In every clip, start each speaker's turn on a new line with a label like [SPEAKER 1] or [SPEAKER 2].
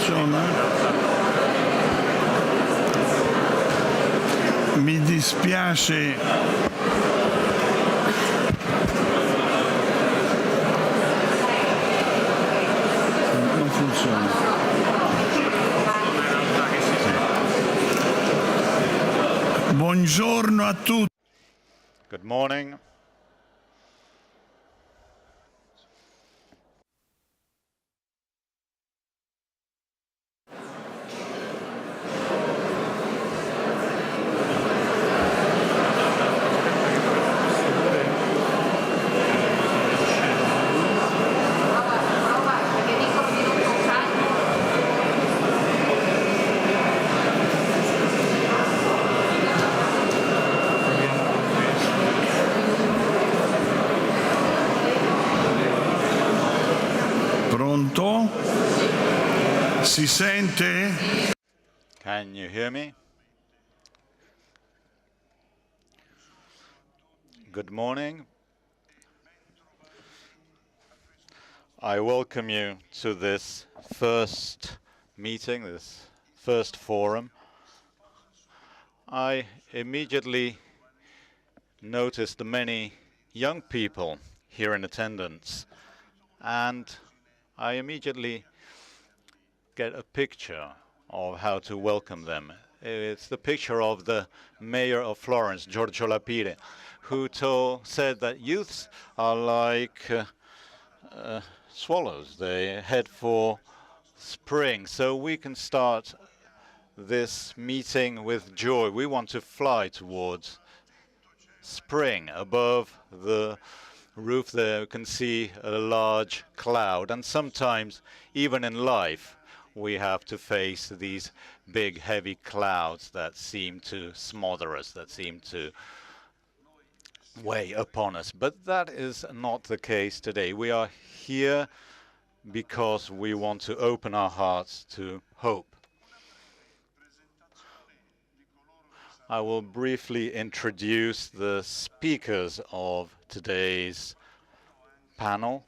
[SPEAKER 1] funziona? Mi dispiace. Non funziona. Buongiorno a tutti.
[SPEAKER 2] Good morning.
[SPEAKER 1] Pronto? Si sente?
[SPEAKER 2] Can you hear me? Good morning. I welcome you to this first meeting, this first forum. I immediately noticed the many young people here in attendance, and I immediately get a picture of how to welcome them. It's the picture of the mayor of Florence, Giorgio Lapide, who said that youths are like swallows. They head for spring. So we can start this meeting with joy. We want to fly towards spring. Above the roof there you can see a large cloud, and sometimes even in life we have to face these big heavy clouds that seem to smother us, that seem to weigh upon us. But that is not the case today. We are here because we want to open our hearts to hope. I will briefly introduce the speakers of today's panel,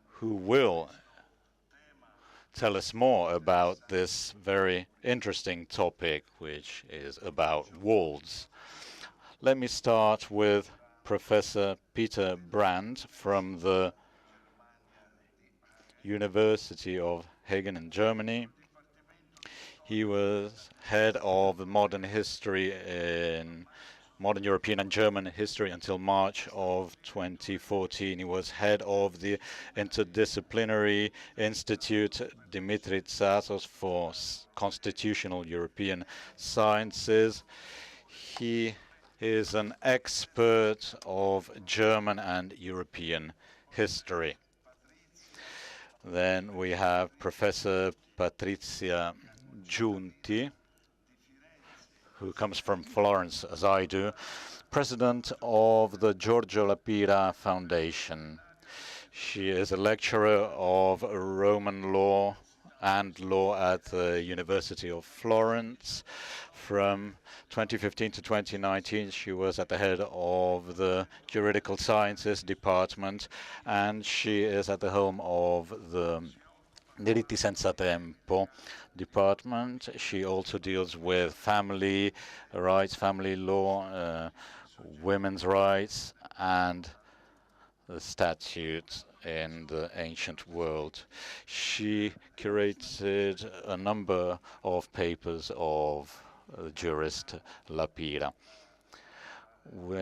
[SPEAKER 2] who will tell us more about this very interesting topic, which is about walls. Let me start with Professor Peter Brandt from the University of Hagen in Germany. He was head of modern history in modern European and German history until March of 2014. He was head of the Interdisciplinary Institute Dimitri Tsatsos for Constitutional European Sciences. He is an expert of German and European history. Then we have Professor Patrizia Giunti, who comes from Florence, as I do, president of the Giorgio Lapide Foundation. She is a lecturer of Roman law and law at the University of Florence. From 2015 to 2019, she was at the head of the Juridical Sciences Department, and she is at the helm of the Diritti Senza Tempo department. She also deals with family rights, family law, women's rights, and the statutes in the ancient world. She curated a number of papers of jurist Lapide. We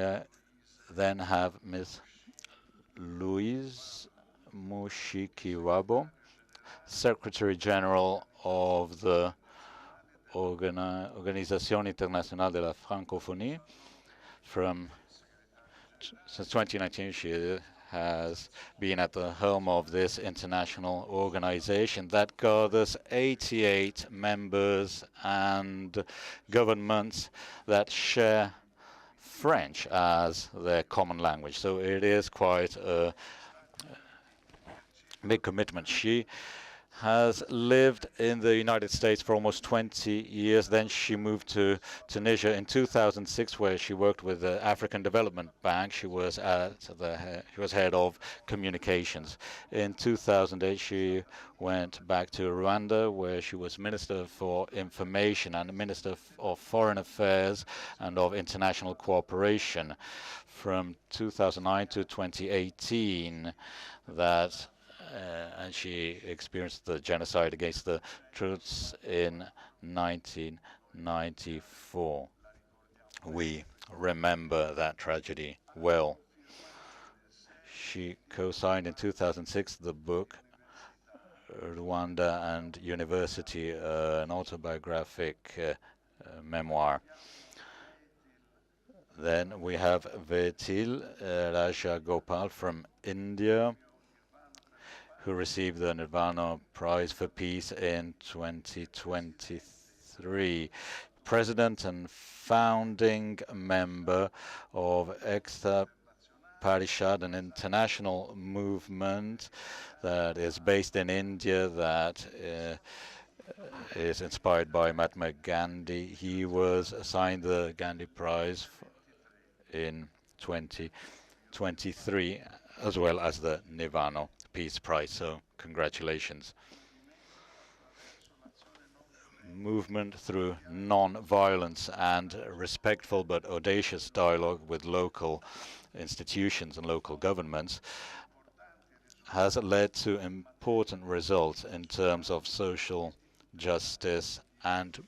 [SPEAKER 2] then have Ms. Louise Mushikiwabo, Secretary General of the Organisation Internationale de la Francophonie. Since 2019, she has been at the helm of this international organization that gathers 88 members and governments that share French as their common language. So it is quite a big commitment. She has lived in the United States for almost 20 years. Then she moved to Tunisia in 2006, where she worked with the African Development Bank. She was she was head of communications. In 2008, she went back to Rwanda, where she was Minister for Information and Minister of Foreign Affairs and of International Cooperation from 2009 to 2018. And she experienced the genocide against the Tutsis in 1994. We remember that tragedy well. She co-signed in 2006 the book Rwanda and University, an autobiographic memoir. Then we have Vetil Raja Gopal from India, who received the Nirvana Prize for Peace in 2023. President and founding member of Ekta Parishad, an international movement that is based in India that is inspired by Mahatma Gandhi. He was assigned the Gandhi Prize in 2023, as well as the Nirvana Peace Prize, so congratulations. Movement through non-violence and respectful but audacious dialogue with local institutions and local governments has led to important results in terms of social justice and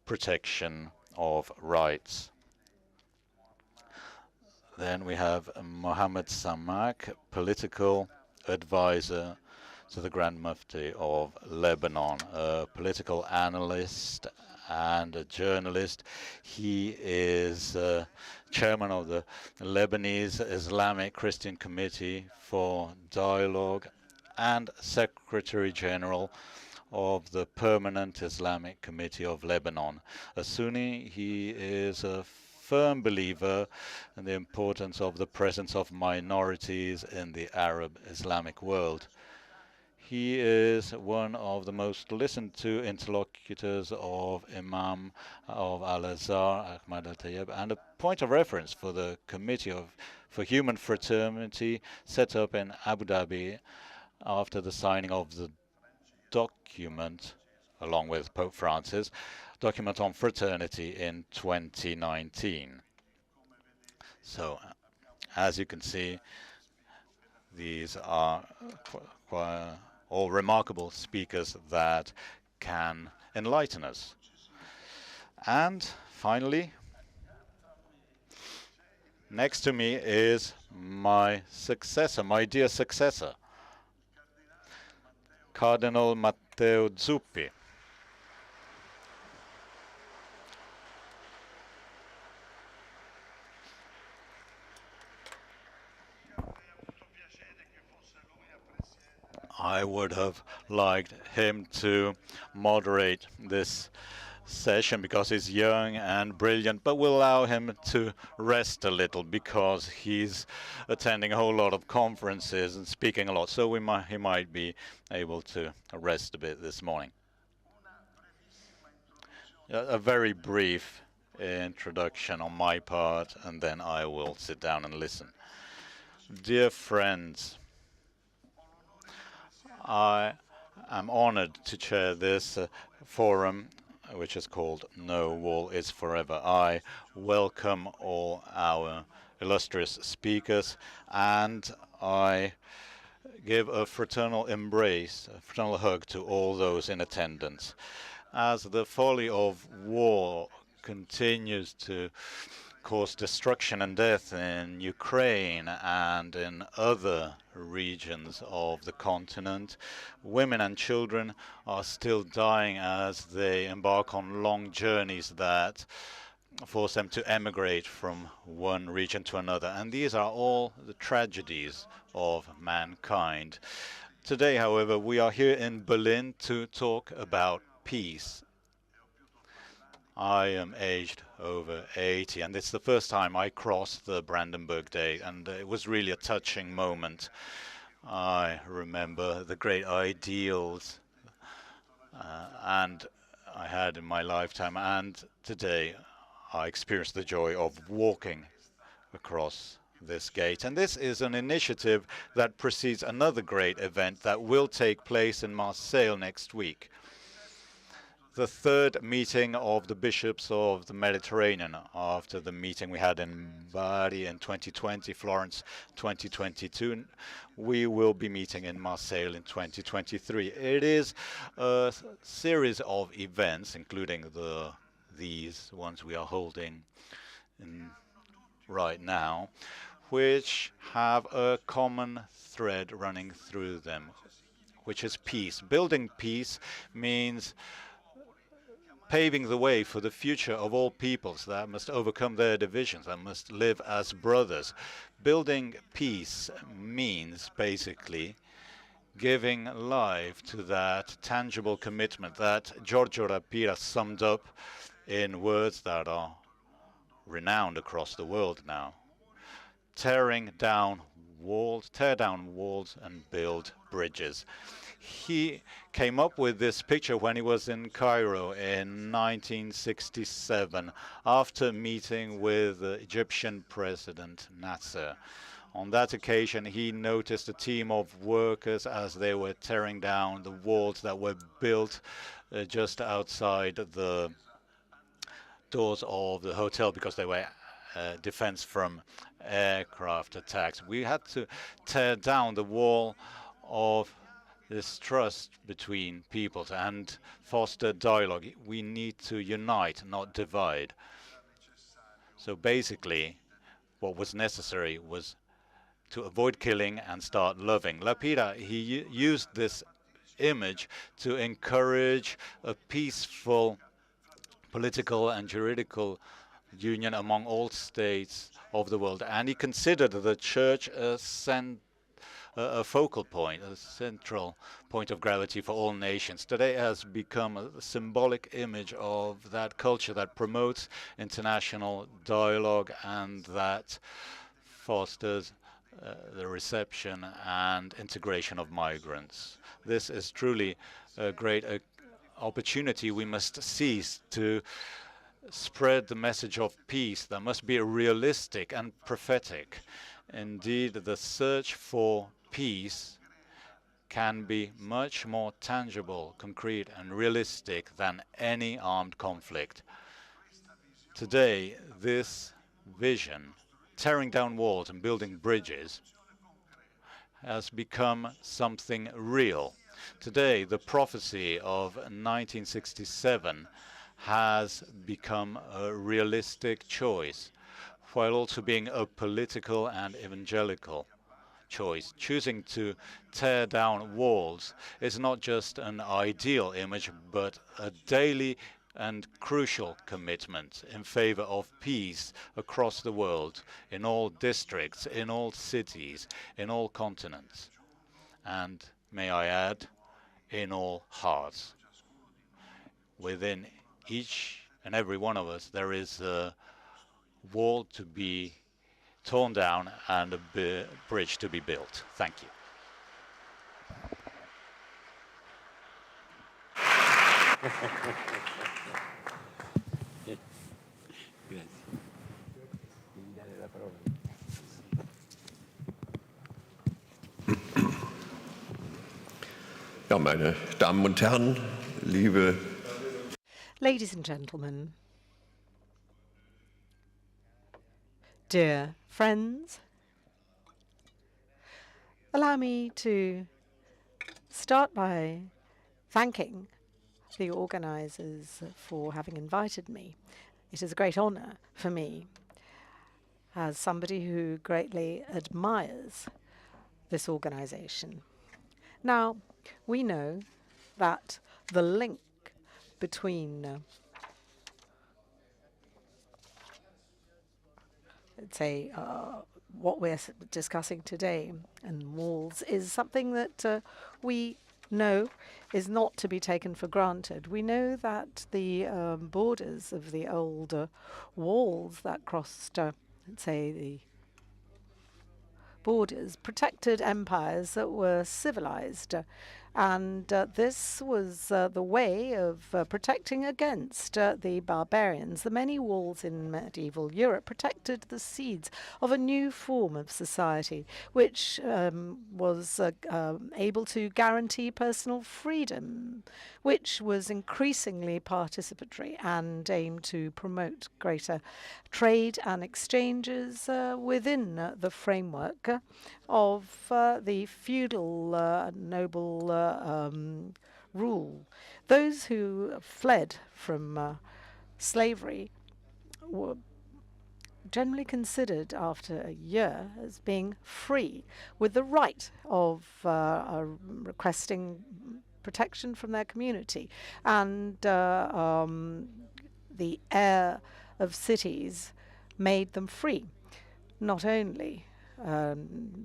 [SPEAKER 2] protection of rights. Then we have Mohammed Samak, political advisor to the Grand Mufti of Lebanon, a political analyst and a journalist. He is chairman of the Lebanese Islamic Christian Committee for Dialogue and Secretary General of the Permanent Islamic Committee of Lebanon. A Sunni, he is a firm believer in the importance of the presence of minorities in the Arab Islamic world. He is one of the most listened to interlocutors of Imam of Al-Azhar, Ahmad al-Tayyib, and a point of reference for the Committee for Human Fraternity set up in Abu Dhabi after the signing of the document, along with Pope Francis, document on fraternity in 2019. So, as you can see, these are all remarkable speakers that can enlighten us. And finally, next to me is my successor, my dear successor, Cardinal Matteo Zuppi. I would have liked him to moderate this session because he's young and brilliant, but we'll allow him to rest a little because he's attending a whole lot of conferences and speaking a lot, so he might be able to rest a bit this morning. A very brief introduction on my part, and then I will sit down and listen. Dear friends, I am honored to chair this forum, which is called No Wall is Forever. I welcome all our illustrious speakers, and I give a fraternal embrace, a fraternal hug to all those in attendance. As the folly of war continues to cause destruction and death in Ukraine and in other regions of the continent, women and children are still dying as they embark on long journeys that force them to emigrate from one region to another. And these are all the tragedies of mankind. Today, however, we are here in Berlin to talk about peace. I am aged over 80, and it's the first time I crossed the Brandenburg Gate, and it was really a touching moment. I remember the great ideals and I had in my lifetime, and today I experienced the joy of walking across this gate. And this is an initiative that precedes another great event that will take place in Marseille next week. The third meeting of the bishops of the Mediterranean after the meeting we had in Bari in 2020, Florence 2022. We will be meeting in Marseille in 2023. It is a series of events, including these ones we are holding right now, which have a common thread running through them, which is peace. Building peace means paving the way for the future of all peoples that must overcome their divisions, that must live as brothers. Building peace means basically giving life to that tangible commitment that Giorgio Rapira summed up in words that are renowned across the world now. Tear down walls and build bridges. He came up with this picture when he was in Cairo in 1967 after meeting with the Egyptian President Nasser. On that occasion, he noticed a team of workers as they were tearing down the walls that were built just outside the doors of the hotel because they were defense from aircraft attacks. We had to tear down the wall of this trust between peoples and foster dialogue. We need to unite, not divide. So basically, what was necessary was to avoid killing and start loving. Lapira, he used this image to encourage a peaceful political and juridical union among all states of the world. And he considered the church a focal point, a central point of gravity for all nations. Today has become a symbolic image of that culture that promotes international dialogue and that fosters the reception and integration of migrants. This is truly a great opportunity we must seize to spread the message of peace that must be realistic and prophetic. Indeed, the search for peace can be much more tangible, concrete, and realistic than any armed conflict. Today, this vision, tearing down walls and building bridges, has become something real. Today, the prophecy of 1967 has become a realistic choice, while also being a political and evangelical choice. Choosing to tear down walls is not just an ideal image, but a daily and crucial commitment in favor of peace across the world, in all districts, in all cities, in all continents, and, may I add, in all hearts. Within each and every one of us, there is a wall to be torn down and a bridge to be built. Thank you.
[SPEAKER 3] Ja, meine Damen und Herren, liebe
[SPEAKER 4] Ladies and gentlemen, dear friends, allow me to start by thanking the organisers for having invited me. It is a great honour for me, as somebody who greatly admires this organisation. Now, we know that the link between what we're discussing today and walls is something that we know is not to be taken for granted. We know that the borders of the old walls that crossed, the borders protected empires that were civilized And this was the way of protecting against the barbarians. The many walls in medieval Europe protected the seeds of a new form of society, which was able to guarantee personal freedom, which was increasingly participatory and aimed to promote greater trade and exchanges within the framework of the feudal noble rule. Those who fled from slavery were generally considered after a year as being free, with the right of requesting protection from their community. And the air of cities made them free. Not only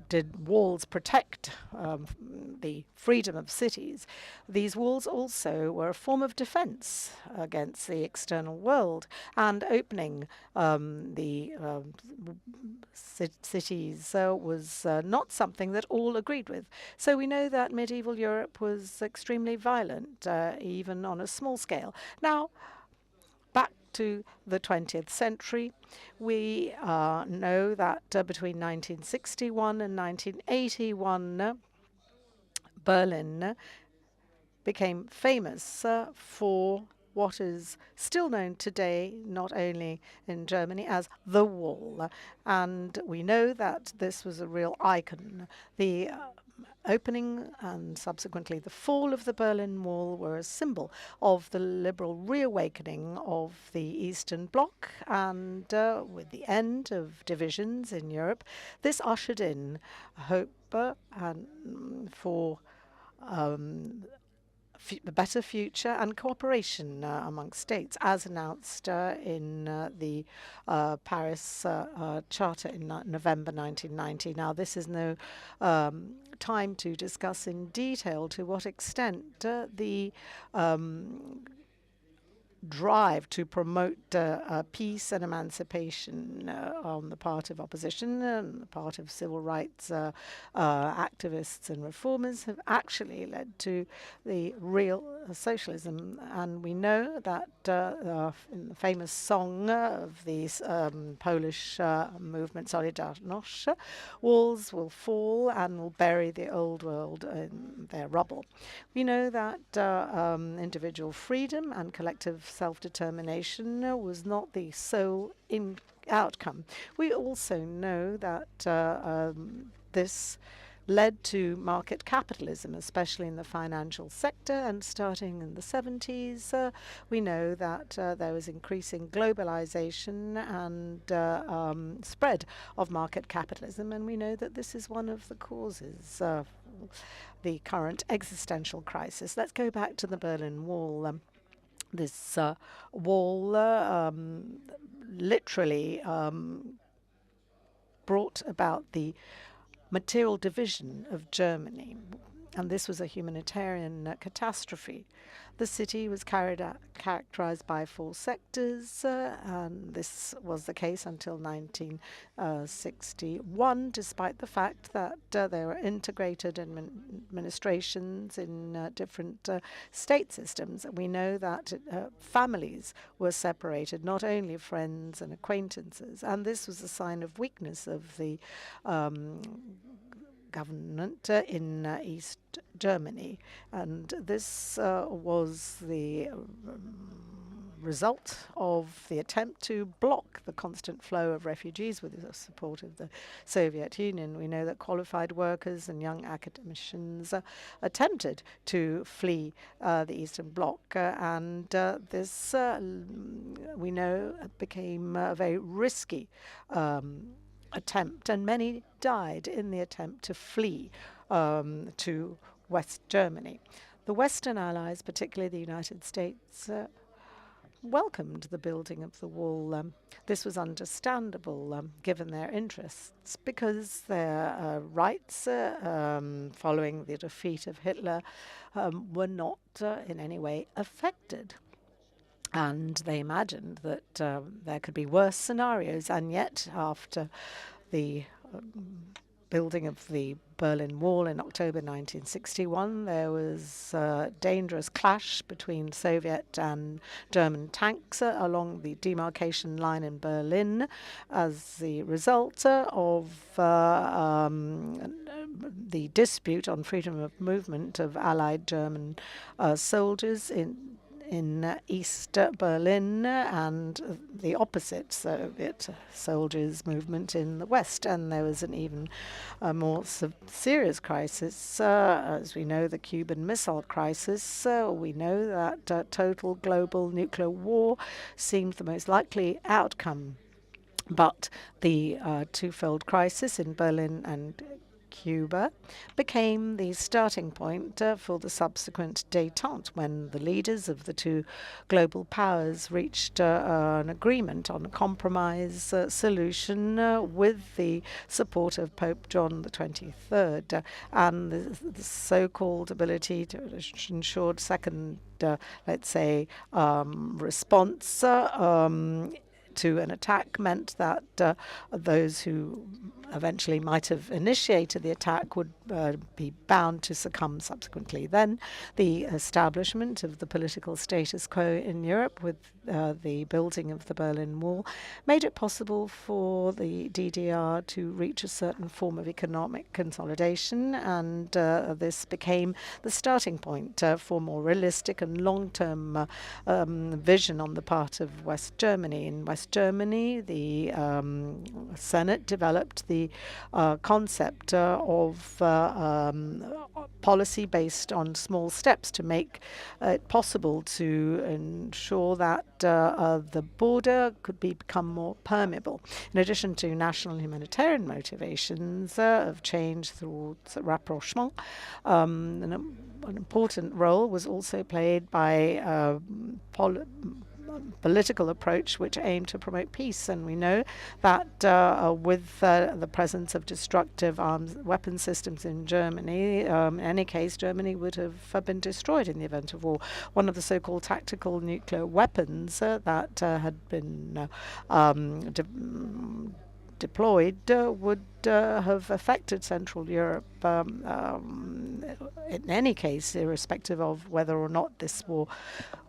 [SPEAKER 4] did walls protect the freedom of cities, these walls also were a form of defense against the external world, and opening the cities was not something that all agreed with. So we know that medieval Europe was extremely violent, even on a small scale. Now, back to the 20th century, we know that between 1961 and 1981, Berlin became famous for what is still known today, not only in Germany, as the Wall. And we know that this was a real icon. The opening and subsequently the fall of the Berlin Wall were a symbol of the liberal reawakening of the Eastern Bloc, and with the end of divisions in Europe, this ushered in hope for a better future and cooperation among states, as announced in the Paris Charter in November 1990. Now, this is no time to discuss in detail to what extent the drive to promote peace and emancipation on the part of opposition and the part of civil rights activists and reformers have actually led to the real socialism. And we know that in the famous song of the Polish movement Solidarność, walls will fall and will bury the old world in their rubble. We know that individual freedom and collective self-determination was not the sole outcome. We also know that this led to market capitalism, especially in the financial sector, and starting in the 70s, we know that there was increasing globalization and spread of market capitalism, and we know that this is one of the causes of the current existential crisis. Let's go back to the Berlin Wall. This wall literally brought about the material division of Germany, and this was a humanitarian catastrophe. The city was characterized by 4 sectors, and this was the case until 1961, despite the fact that there were integrated administrations in different state systems. We know that families were separated, not only friends and acquaintances, and this was a sign of weakness of the government in East Germany, and this was the result of the attempt to block the constant flow of refugees with the support of the Soviet Union. We know that qualified workers and young academicians attempted to flee the Eastern Bloc, and this, we know, became a very risky attempt, and many died in the attempt to flee to West Germany. The Western Allies, particularly the United States, welcomed the building of the wall. This was understandable given their interests, because their rights following the defeat of Hitler were not in any way affected. And they imagined that there could be worse scenarios, and yet after the building of the Berlin Wall in October 1961, there was a dangerous clash between Soviet and German tanks along the demarcation line in Berlin as the result of the dispute on freedom of movement of Allied German soldiers in East Berlin and the opposite Soviet soldiers' movement in the West. And there was an even more serious crisis, as we know, the Cuban Missile Crisis. We know that total global nuclear war seemed the most likely outcome. But the twofold crisis in Berlin and Cuba became the starting point for the subsequent détente, when the leaders of the two global powers reached an agreement on a compromise solution with the support of Pope John the 23rd, and the so-called ability to ensure second, let's say, response to an attack meant that those who eventually might have initiated the attack would be bound to succumb subsequently. Then the establishment of the political status quo in Europe with the building of the Berlin Wall made it possible for the DDR to reach a certain form of economic consolidation, and this became the starting point for more realistic and long-term vision on the part of West Germany. In West Germany, the Senate developed the concept of policy based on small steps to make it possible to ensure that the border could become more permeable. In addition to national humanitarian motivations of change through rapprochement, an important role was also played by political approach which aimed to promote peace. And we know that with the presence of destructive arms weapon systems in Germany, in any case, Germany would have been destroyed in the event of war. One of the so-called tactical nuclear weapons that had been deployed would have affected Central Europe in any case, irrespective of whether or not this war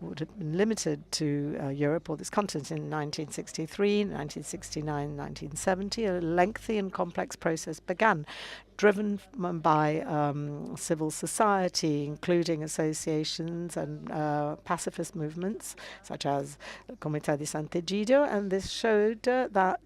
[SPEAKER 4] would have been limited to Europe or this continent. In 1963, 1969, 1970, a lengthy and complex process began, driven by civil society, including associations and pacifist movements, such as the Comité de Sant'Egidio, and this showed that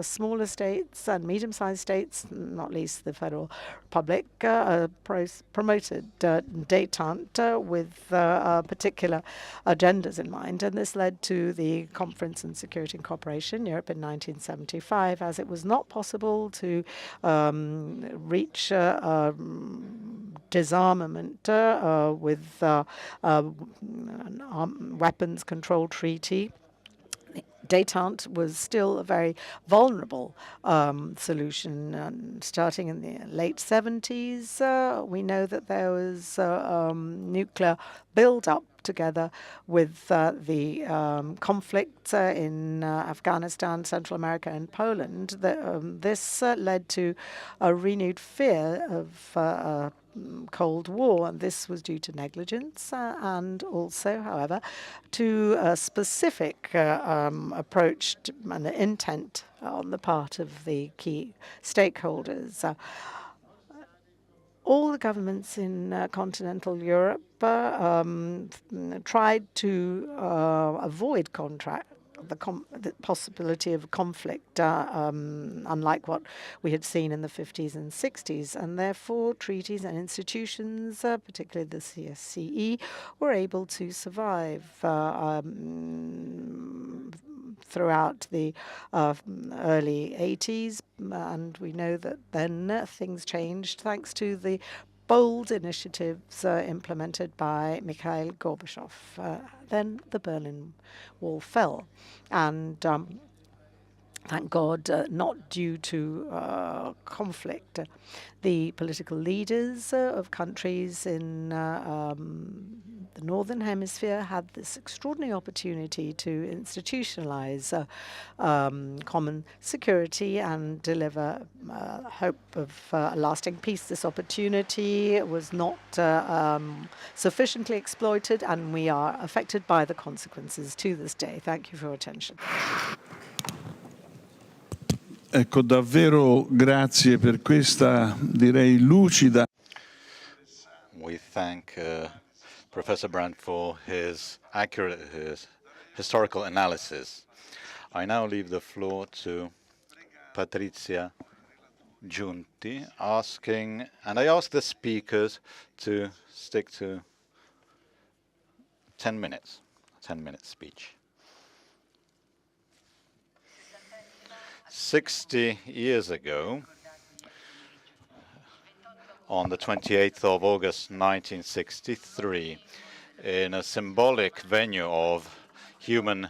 [SPEAKER 4] smaller states and medium-sized states, not least the Federal Republic, promoted détente with particular agendas in mind, and this led to the Conference on Security and Cooperation in Europe in 1975, as it was not possible to reach disarmament with an weapons control treaty. Détente was still a very vulnerable solution. And starting in the late 70s, we know that there was nuclear build-up together with the conflict in Afghanistan, Central America, and Poland. This led to a renewed fear of Cold War, and this was due to negligence and also, however, to a specific approach and intent on the part of the key stakeholders. All the governments in continental Europe tried to avoid the possibility of conflict, unlike what we had seen in the 50s and 60s, and therefore treaties and institutions, particularly the CSCE, were able to survive throughout the early 80s, and we know that then things changed thanks to the bold initiatives implemented by Mikhail Gorbachev. Then the Berlin Wall fell, and thank God, not due to conflict. The political leaders of countries in the Northern Hemisphere had this extraordinary opportunity to institutionalize common security and deliver hope of lasting peace. This opportunity was not sufficiently exploited, and we are affected by the consequences to this day. Thank you for your attention.
[SPEAKER 1] Ecco, davvero grazie per questa, direi, lucida.
[SPEAKER 2] We thank Professor Brandt for his accurate historical analysis. I now leave the floor to Patrizia Giunti, and I ask the speakers to stick to 10 minutes, 10-minute speech. 60 years ago, on the 28th of August 1963, in a symbolic venue of human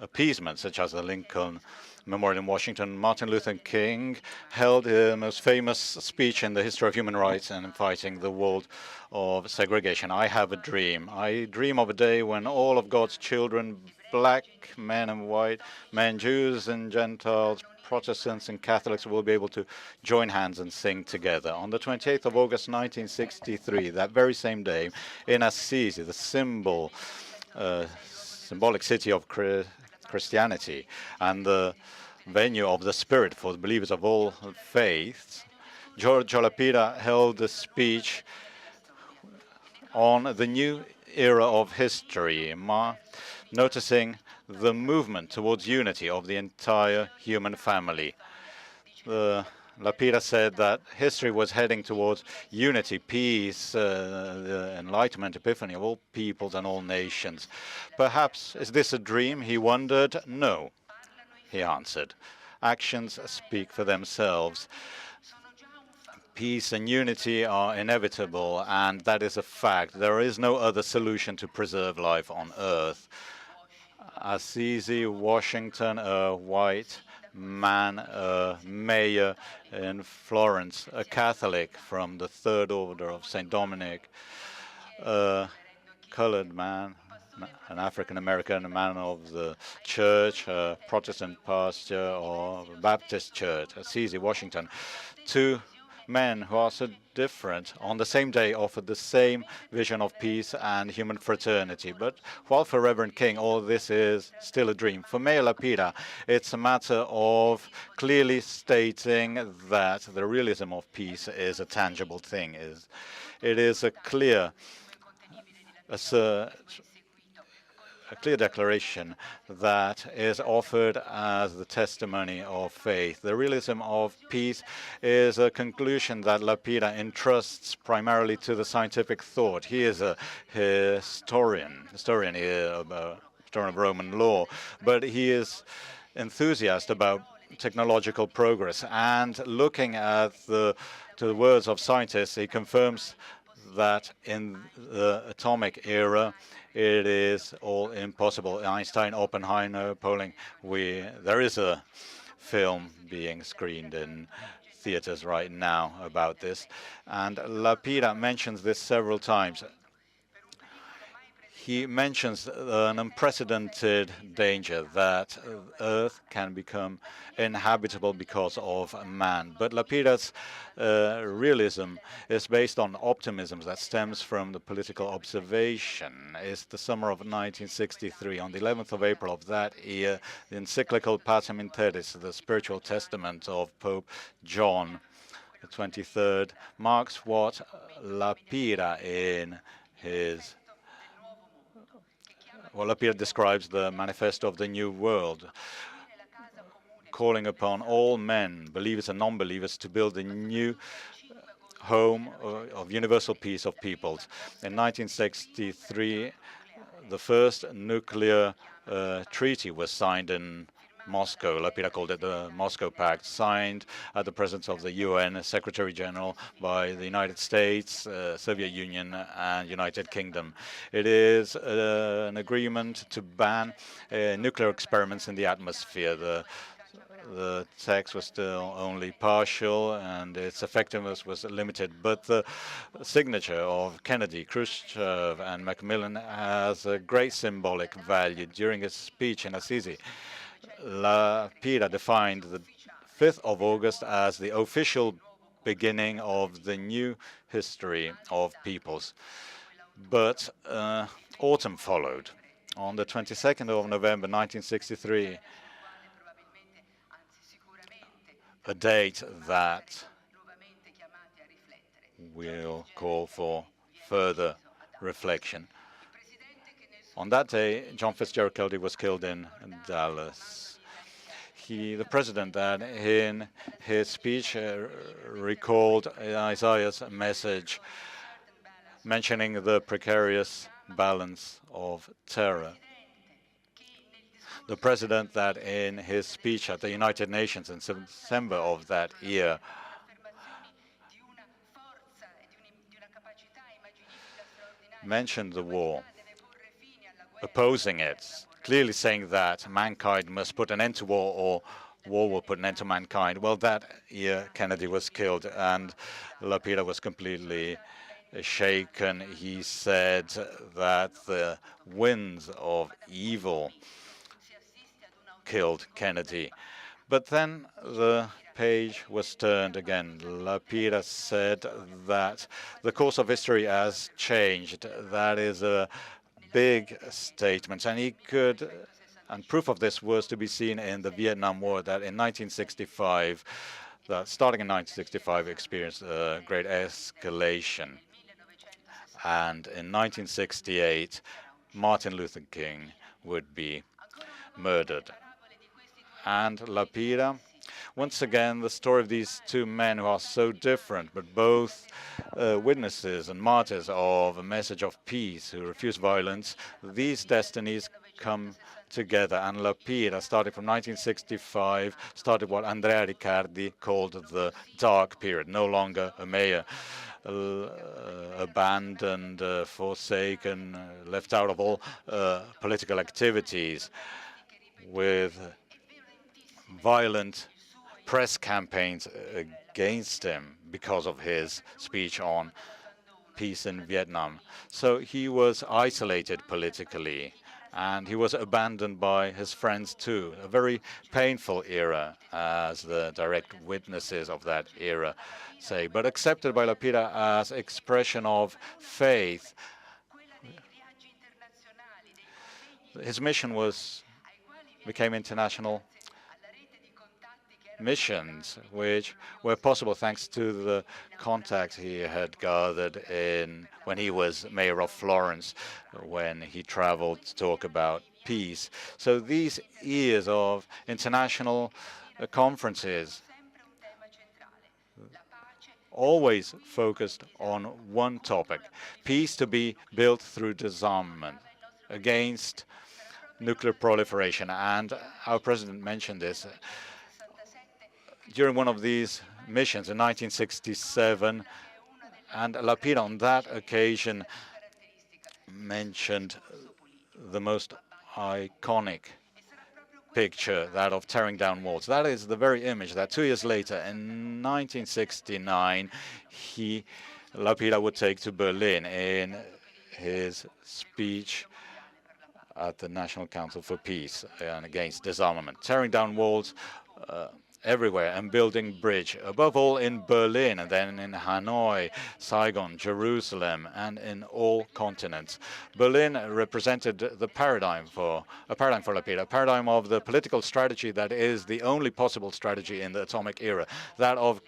[SPEAKER 2] appeasement, such as the Lincoln Memorial in Washington, Martin Luther King held the most famous speech in the history of human rights and fighting the world of segregation. I have a dream. I dream of a day when all of God's children, black men and white men, Jews and Gentiles, Protestants and Catholics, will be able to join hands and sing together. On the 28th of August 1963, that very same day, in Assisi, the symbolic city of Christianity and the venue of the Spirit for the believers of all faiths, Giorgio Lapira held a speech on the new era of history, noticing the movement towards unity of the entire human family. Lapira said that history was heading towards unity, peace, the enlightenment, epiphany of all peoples and all nations. Perhaps, is this a dream? He wondered. No, he answered. Actions speak for themselves. Peace and unity are inevitable, and that is a fact. There is no other solution to preserve life on Earth. Assisi, Washington, a white man, a mayor in Florence, a Catholic from the Third Order of St. Dominic, a colored man, an African-American, a man of the church, a Protestant pastor or a Baptist church, Assisi, Washington. Two men who are so different on the same day offered the same vision of peace and human fraternity. But while for Reverend King all this is still a dream, for Mayor Lapira it's a matter of clearly stating that the realism of peace is a tangible thing. It is a clear declaration that is offered as the testimony of faith. The realism of peace is a conclusion that Lapira entrusts primarily to the scientific thought. He is a historian of Roman law, but he is enthusiastic about technological progress. And looking at to the words of scientists, he confirms that in the atomic era, it is all impossible. Einstein, Oppenheimer, polling. There is a film being screened in theaters right now about this, and Lapira mentions this several times. He mentions an unprecedented danger that Earth can become inhabitable because of man. But Lapira's realism is based on optimism that stems from the political observation. It's the summer of 1963. On the 11th of April of that year, the encyclical Pacem in Terris, the spiritual testament of Pope John the 23rd, marks what Lapira in his Lapira describes the manifesto of the New World, calling upon all men, believers and non-believers, to build a new home of universal peace of peoples. In 1963, the first nuclear treaty was signed in Moscow. Lapida called it the Moscow Pact, signed at the presence of the UN Secretary General by the United States, Soviet Union, and United Kingdom. It is an agreement to ban nuclear experiments in the atmosphere. The text was still only partial and its effectiveness was limited, but the signature of Kennedy, Khrushchev, and Macmillan has a great symbolic value. During his speech in Assisi, Lapida defined the 5th of August as the official beginning of the new history of peoples. But autumn followed. On the 22nd of November 1963, a date that will call for further reflection. On that day, John Fitzgerald Kennedy was killed in Dallas. The president that in his speech recalled Isaiah's message mentioning the precarious balance of terror. The president that in his speech at the United Nations in December of that year mentioned the war, opposing it, clearly saying that mankind must put an end to war or war will put an end to mankind. Well, that year Kennedy was killed and Lapida was completely shaken. He said that the winds of evil killed Kennedy. But then the page was turned again. Lapida said that the course of history has changed. That is a big statement, and proof of this was to be seen in the Vietnam War, that in 1965, starting in 1965, experienced a great escalation. And in 1968, Martin Luther King would be murdered. And Lapida, once again, the story of these two men who are so different, but both witnesses and martyrs of a message of peace, who refuse violence, these destinies come together. And Lapida, starting from 1965, started what Andrea Riccardi called the dark period, no longer a mayor, abandoned, forsaken, left out of all political activities, with violent press campaigns against him because of his speech on peace in Vietnam. So he was isolated politically, and he was abandoned by his friends too. A very painful era, as the direct witnesses of that era say, but accepted by Lapida as expression of faith. His mission became international missions, which were possible thanks to the contacts he had gathered when he was mayor of Florence, when he traveled to talk about peace. So these years of international conferences always focused on one topic: peace to be built through disarmament against nuclear proliferation. And our president mentioned this during one of these missions in 1967, and Lapida on that occasion mentioned the most iconic picture, that of tearing down walls. That is the very image that 2 years later, in 1969, Lapida would take to Berlin in his speech at the National Council for Peace and against disarmament. Tearing down walls everywhere and building bridge, above all in Berlin, and then in Hanoi, Saigon, Jerusalem, and in all continents. Berlin represented the paradigm for Lapida, a paradigm of the political strategy that is the only possible strategy in the atomic era, that of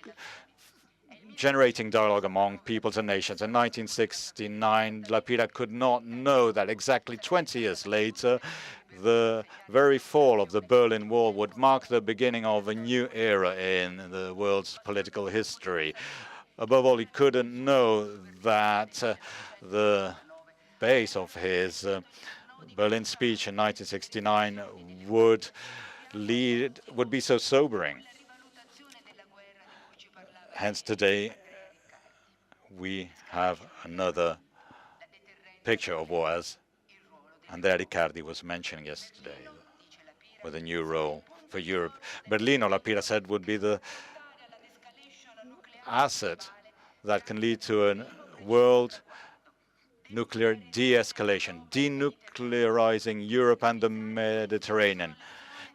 [SPEAKER 2] generating dialogue among peoples and nations. In 1969, Lapida could not know that exactly 20 years later, the very fall of the Berlin Wall would mark the beginning of a new era in the world's political history. Above all, he couldn't know that the base of his Berlin speech in 1969 would would be so sobering. Hence today we have another picture of war, as Andrea Riccardi was mentioning yesterday, with a new role for Europe. Berlino, Lapira said, would be the asset that can lead to a world nuclear de-escalation, denuclearizing Europe and the Mediterranean,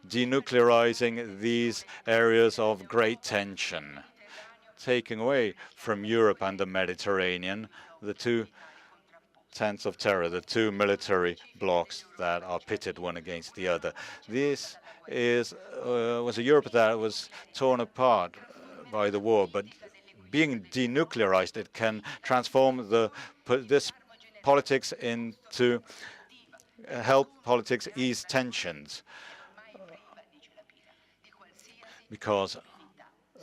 [SPEAKER 2] denuclearizing these areas of great tension, taking away from Europe and the Mediterranean the two tents of terror, the two military blocs that are pitted one against the other. This was a Europe that was torn apart by the war, but being denuclearized, it can transform this politics into help politics ease tensions, because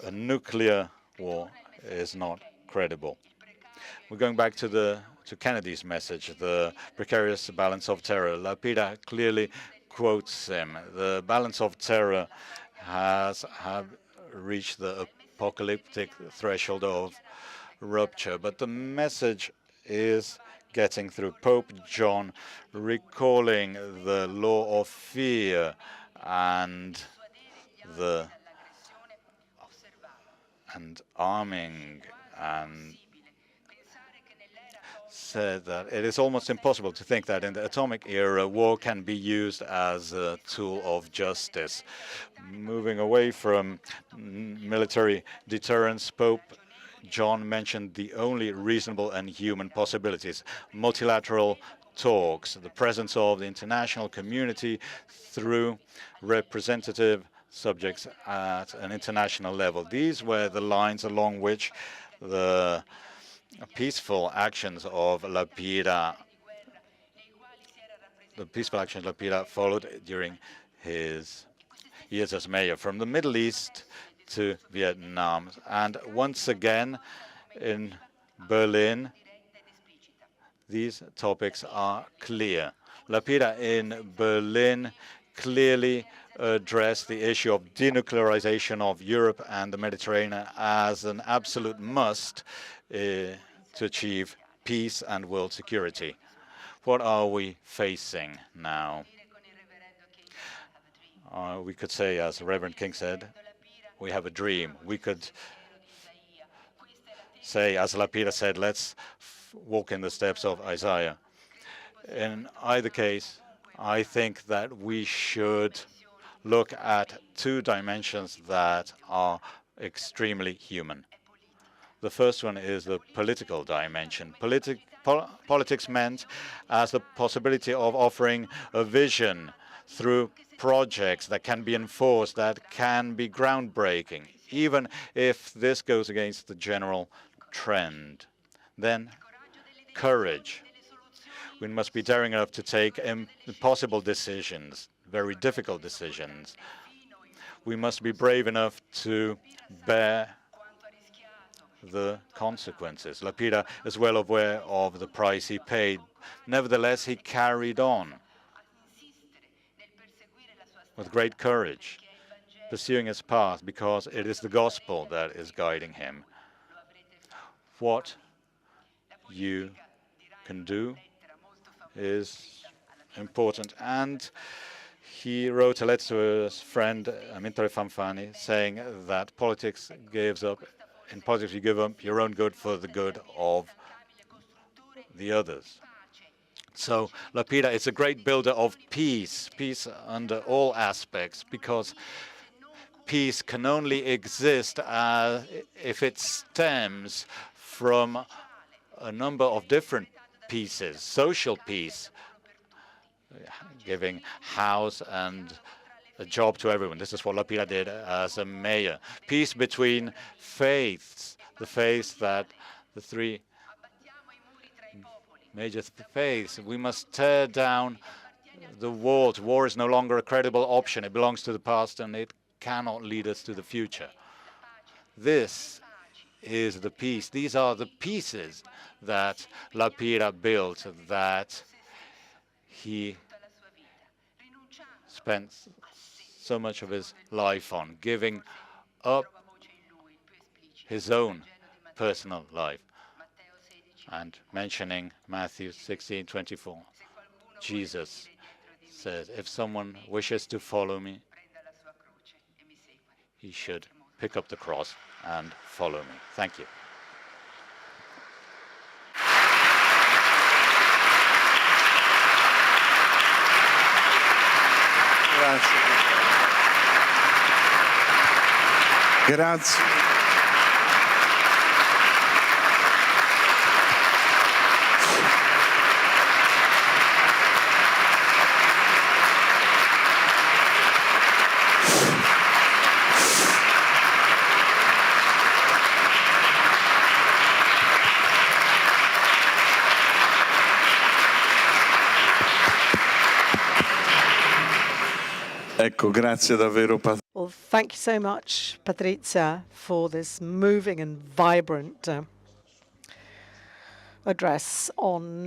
[SPEAKER 2] a nuclear war is not credible. We're going back to Kennedy's message, the precarious balance of terror. Lapida clearly quotes him. The balance of terror have reached the apocalyptic threshold of rupture, but the message is getting through. Pope John recalling the law of fear and arming, and said that it is almost impossible to think that in the atomic era war can be used as a tool of justice. Moving away from military deterrence, Pope John mentioned the only reasonable and human possibilities: multilateral talks, the presence of the international community through representative subjects at an international level. These were the lines along which the peaceful actions of Lapida followed during his years as mayor, from the Middle East to Vietnam. And once again, in Berlin, these topics are clear. Lapida in Berlin clearly addressed the issue of denuclearization of Europe and the Mediterranean as an absolute must to achieve peace and world security. What are we facing now? We could say, as Reverend King said, we have a dream. We could say, as Lapida said, let's walk in the steps of Isaiah. In either case, I think that we should look at two dimensions that are extremely human. The first one is the political dimension. Politics meant as the possibility of offering a vision through projects that can be enforced, that can be groundbreaking, even if this goes against the general trend. Then, courage. We must be daring enough to take impossible decisions, very difficult decisions. We must be brave enough to bear the consequences. Lapida is well aware of the price he paid. Nevertheless, he carried on with great courage, pursuing his path, because it is the gospel that is guiding him. What you can do is important. And he wrote a letter to his friend Amintore Fanfani saying that politics gives up. In politics, you give up your own good for the good of the others. So Lapida is a great builder of peace, peace under all aspects, because peace can only exist if it stems from a number of different pieces. Social peace, giving house and a job to everyone. This is what Lapida did as a mayor. Peace between faiths, the faiths that the three major faiths. We must tear down the walls. War is no longer a credible option. It belongs to the past, and it cannot lead us to the future. This is the peace. These are the pieces that Lapida built, that he spent so much of his life on, giving up his own personal life. And mentioning Matthew 16:24, Jesus says, if someone wishes to follow me, he should pick up the cross and follow me. Thank you.
[SPEAKER 1] Grazie. Grazie. Ecco, grazie davvero.
[SPEAKER 4] Well, thank you so much, Patrizia, for this moving and vibrant address on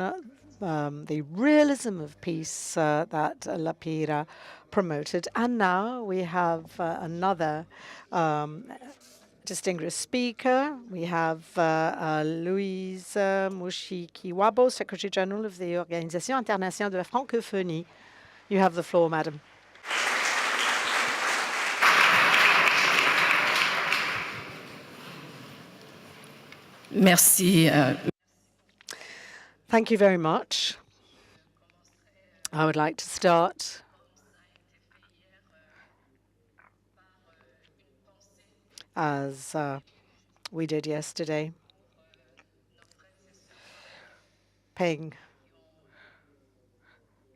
[SPEAKER 4] the realism of peace that La Pira promoted. And now we have another distinguished speaker. We have Louise Mushikiwabo, Secretary General of the Organisation Internationale de la Francophonie. You have the floor, madam.
[SPEAKER 5] Merci.
[SPEAKER 4] Thank you very much. I would like to start as we did yesterday, paying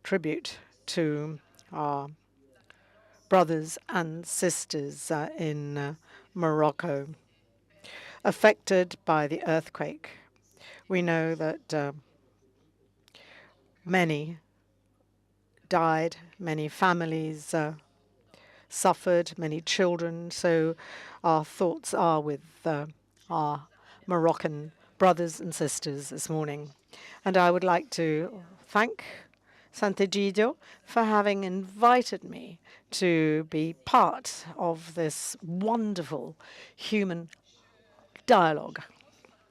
[SPEAKER 4] tribute to our brothers and sisters in Morocco affected by the earthquake. We know that many died, many families suffered, many children. So our thoughts are with our Moroccan brothers and sisters this morning. And I would like to thank Sant'Egidio for having invited me to be part of this wonderful human dialogue.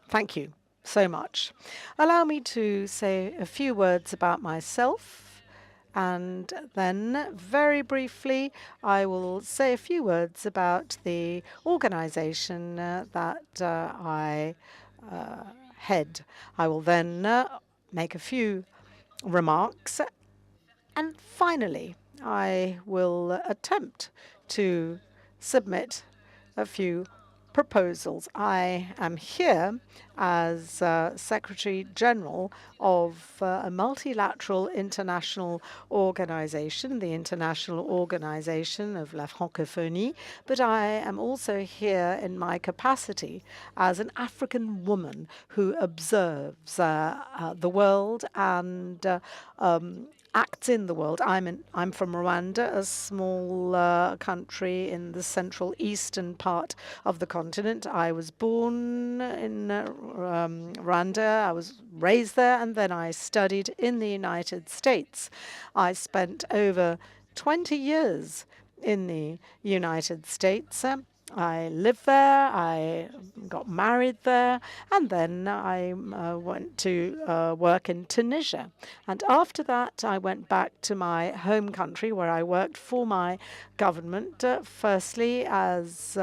[SPEAKER 4] Thank you so much. Allow me to say a few words about myself, and then very briefly I will say a few words about the organization that I head. I will then make a few remarks, and finally I will attempt to submit a few proposals. I am here as Secretary General of a multilateral international organization, the International Organization of la Francophonie, but I am also here in my capacity as an African woman who observes the world and acts in the world. I'm from Rwanda, a small country in the central eastern part of the continent. I was born in Rwanda. I was raised there, and then I studied in the United States. I spent over 20 years in the United States. I lived there, I got married there, and then I went to work in Tunisia. And after that, I went back to my home country where I worked for my government, firstly as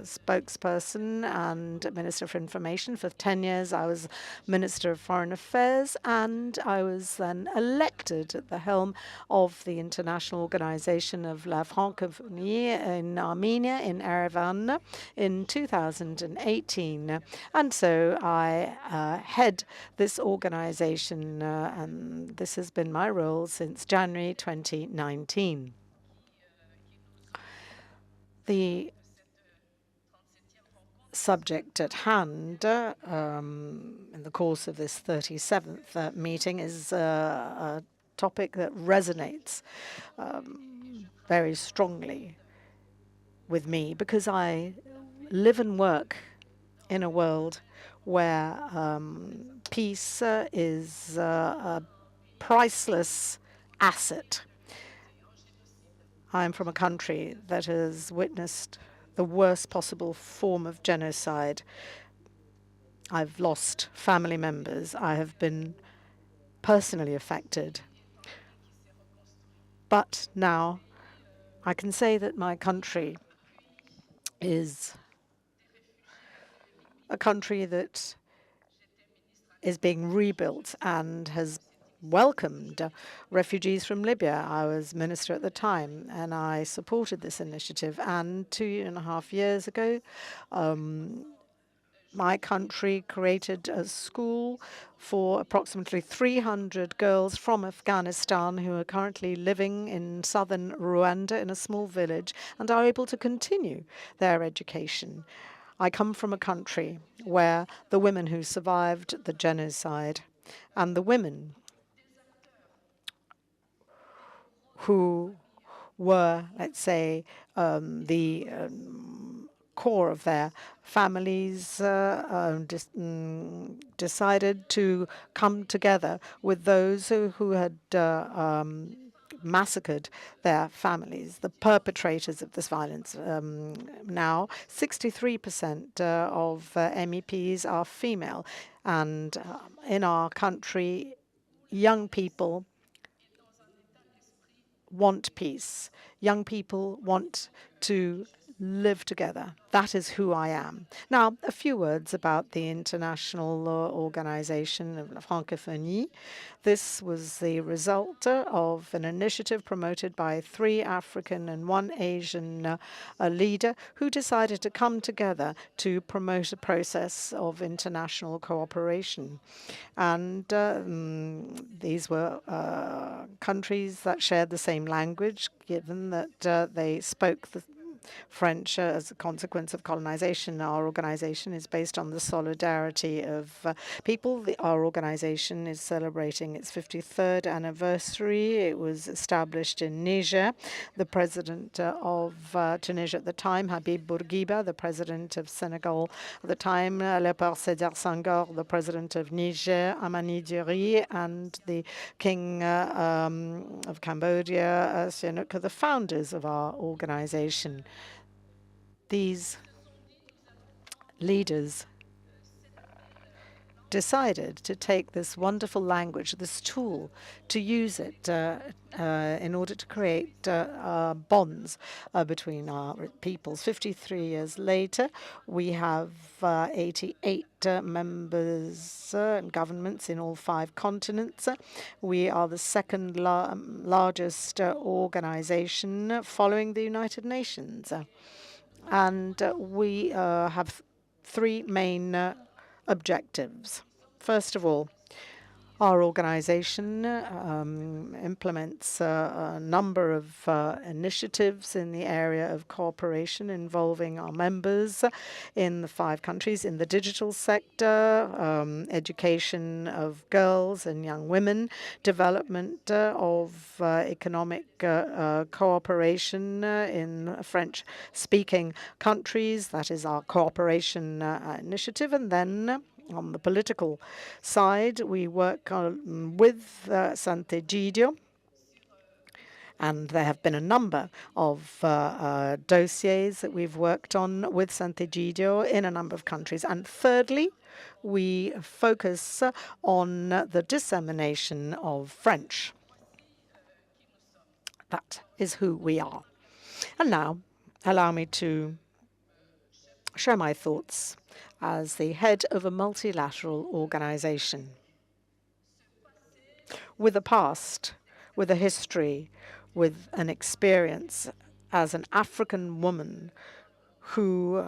[SPEAKER 4] spokesperson and Minister for Information. For 10 years, I was Minister of Foreign Affairs, and I was then elected at the helm of the International Organization of la Francophonie in Armenia, in Yerevan, in 2018. And so I head this organization, and this has been my role since January 2019. The subject at hand in the course of this 37th meeting is a topic that resonates very strongly with me, because I live and work in a world where peace is a priceless asset. I'm from a country that has witnessed the worst possible form of genocide. I've lost family members. I have been personally affected. But now I can say that my country is a country that is being rebuilt and has welcomed refugees from Libya. I was minister at the time, and I supported this initiative. And 2.5 years ago, my country created a school for approximately 300 girls from Afghanistan who are currently living in southern Rwanda in a small village and are able to continue their education. I come from a country where the women who survived the genocide and the women who were, let's say, the core of their families decided to come together with those who had massacred their families, the perpetrators of this violence. Now, 63% of MEPs are female, and in our country, young people want peace. Young people want to live together. That is who I am. Now, a few words about the International Organization of la Francophonie. This was the result of an initiative promoted by 3 African and 1 Asian leader who decided to come together to promote a process of international cooperation. And these were countries that shared the same language, given that they spoke the French as a consequence of colonization. Our organization is based on the solidarity of people. Our organization is celebrating its 53rd anniversary. It was established in Niger. The president of Tunisia at the time, Habib Bourguiba, the president of Senegal at the time, Léopold Sédar Senghor, the president of Niger, Amani Diori, and the king of Cambodia, Sihanouk, are the founders of our organization. These leaders decided to take this wonderful language, this tool, to use it in order to create bonds between our peoples. 53 years later, we have 88 members and governments in all 5 continents. We are the second largest organization following the United Nations. And we have 3 main objectives. First of all, our organization implements a number of initiatives in the area of cooperation involving our members in the 5 countries in the digital sector, education of girls and young women, development of economic cooperation in French-speaking countries. That is our cooperation initiative. And then on the political side, we work with Sant'Egidio, and there have been a number of dossiers that we've worked on with Sant'Egidio in a number of countries. And thirdly, we focus on the dissemination of French. That is who we are. And now, allow me to share my thoughts as the head of a multilateral organization with a past, with a history, with an experience as an African woman who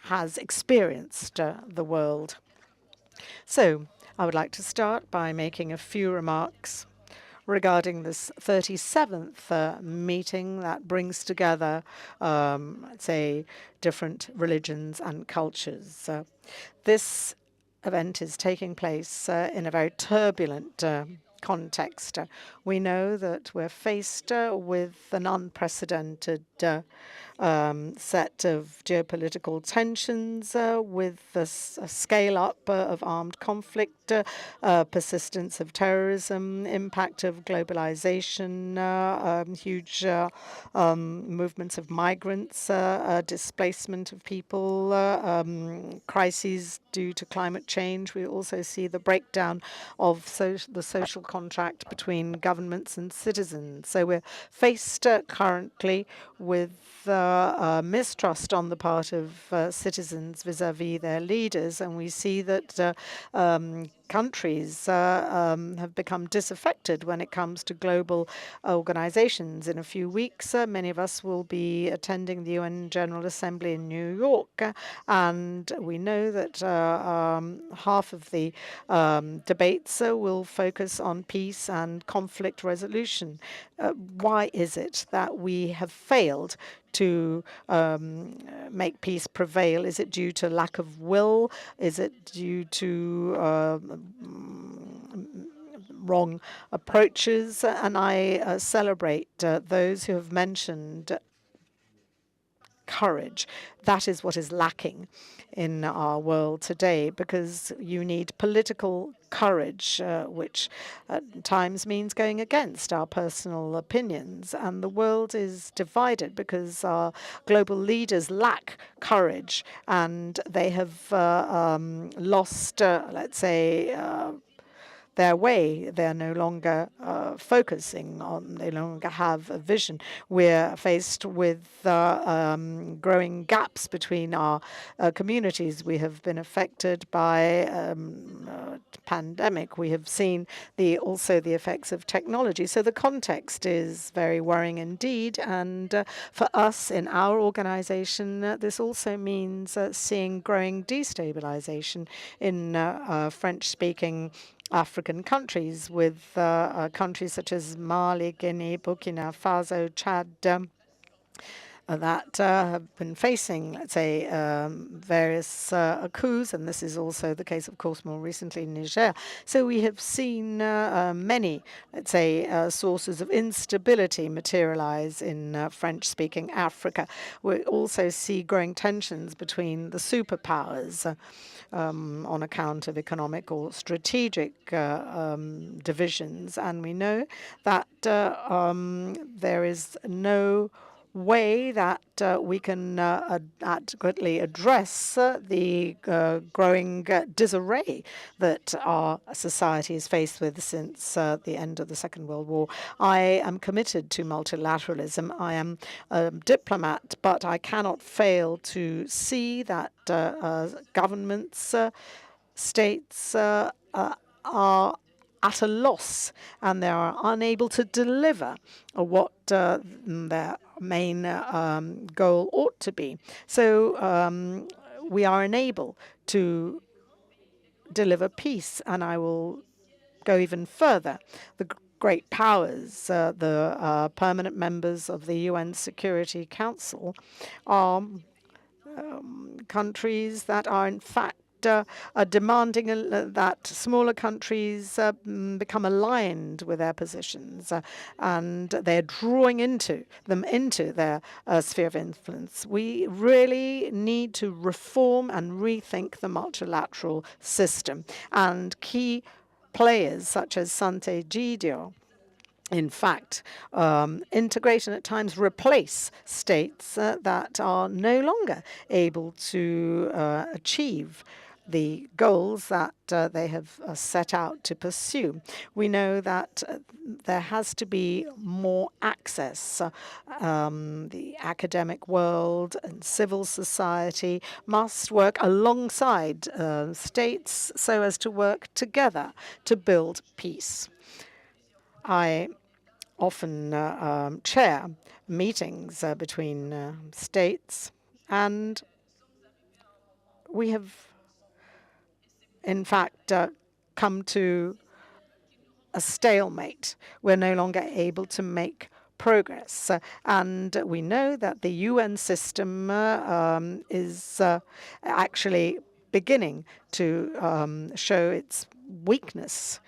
[SPEAKER 4] has experienced the world. So I would like to start by making a few remarks regarding this 37th meeting that brings together, let's say, different religions and cultures. This event is taking place in a very turbulent context. We know that we're faced with an unprecedented set of geopolitical tensions, with a scale-up of armed conflict, persistence of terrorism, impact of globalization, huge movements of migrants, displacement of people, crises due to climate change. We also see the breakdown of the social contract between governments and citizens. So we're faced currently with mistrust on the part of citizens vis-à-vis their leaders, and we see that countries have become disaffected when it comes to global organizations. In a few weeks, many of us will be attending the UN General Assembly in New York, and we know that half of the debates will focus on peace and conflict resolution. Why is it that we have failed to make peace prevail? Is it due to lack of will? Is it due to wrong approaches? And I celebrate those who have mentioned courage. That is what is lacking in our world today, because you need political courage, which at times means going against our personal opinions. And the world is divided because our global leaders lack courage, and they have lost, let's say, their way. They're no longer focusing on, they no longer have a vision. We're faced with growing gaps between our communities. We have been affected by pandemic. We have seen also the effects of technology. So the context is very worrying indeed. And for us in our organization, this also means seeing growing destabilization in French-speaking African countries, with countries such as Mali, Guinea, Burkina Faso, Chad, that have been facing, let's say, various coups, and this is also the case, of course, more recently in Niger. So we have seen many, let's say, sources of instability materialize in French-speaking Africa. We also see growing tensions between the superpowers on account of economic or strategic divisions, and we know that there is no way that we can adequately address the growing disarray that our society is faced with since the end of the Second World War. I am committed to multilateralism. I am a diplomat, but I cannot fail to see that governments, states are at a loss, and they are unable to deliver what their main goal ought to be. So we are unable to deliver peace, and I will go even further. The great powers, the permanent members of the UN Security Council, are countries that are in fact are demanding that smaller countries become aligned with their positions, and they're drawing them into their sphere of influence. We really need to reform and rethink the multilateral system, and key players such as Sant'Egidio, in fact, integrate and at times replace states that are no longer able to achieve the goals that they have set out to pursue. We know that there has to be more access. The academic world and civil society must work alongside states so as to work together to build peace. I often chair meetings between states, and we have, in fact, come to a stalemate. We're no longer able to make progress. And we know that the UN system is actually beginning to show its weakness.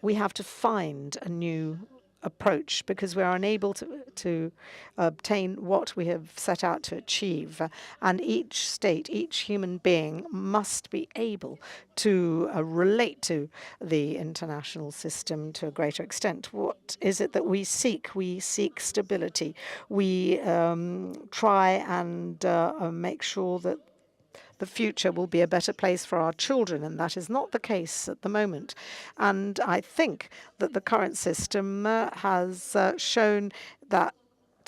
[SPEAKER 4] We have to find a new approach because we are unable to obtain what we have set out to achieve. And each state, each human being must be able to relate to the international system to a greater extent. What is it that we seek? We seek stability. We try and make sure that the future will be a better place for our children, and that is not the case at the moment. And I think that the current system has shown that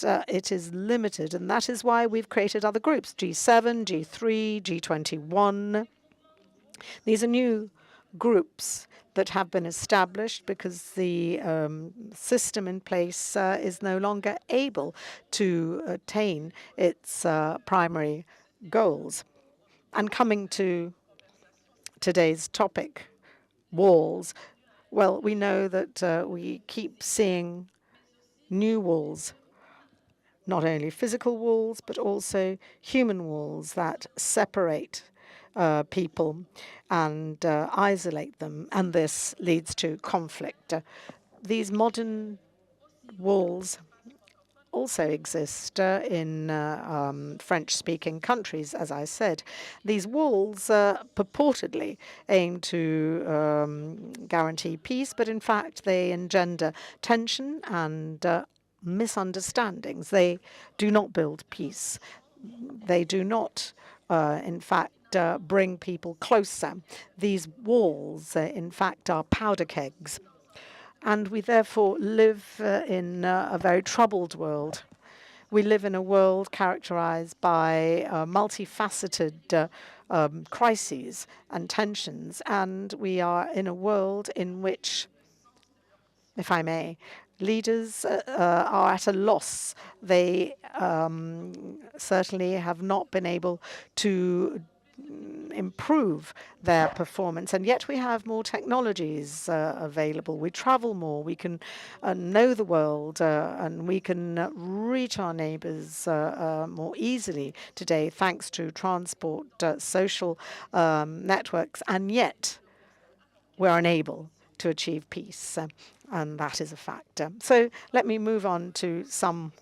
[SPEAKER 4] it is limited, and that is why we've created other groups, G7, G3, G21. These are new groups that have been established because the system in place is no longer able to attain its primary goals. And coming to today's topic, walls, well, we know that we keep seeing new walls, not only physical walls, but also human walls that separate people and isolate them, and this leads to conflict. These modern walls also exist in French-speaking countries, as I said. These walls purportedly aim to guarantee peace, but in fact they engender tension and misunderstandings. They do not build peace. They do not, in fact, bring people closer. These walls, in fact, are powder kegs. And we therefore live in a very troubled world. We live in a world characterized by multifaceted crises and tensions, and we are in a world in which, if I may, leaders are at a loss. They certainly have not been able to improve their performance, and yet we have more technologies available. We travel more, we can know the world, and we can reach our neighbors more easily today thanks to transport, social networks, and yet we're unable to achieve peace, and that is a factor. So let me move on to some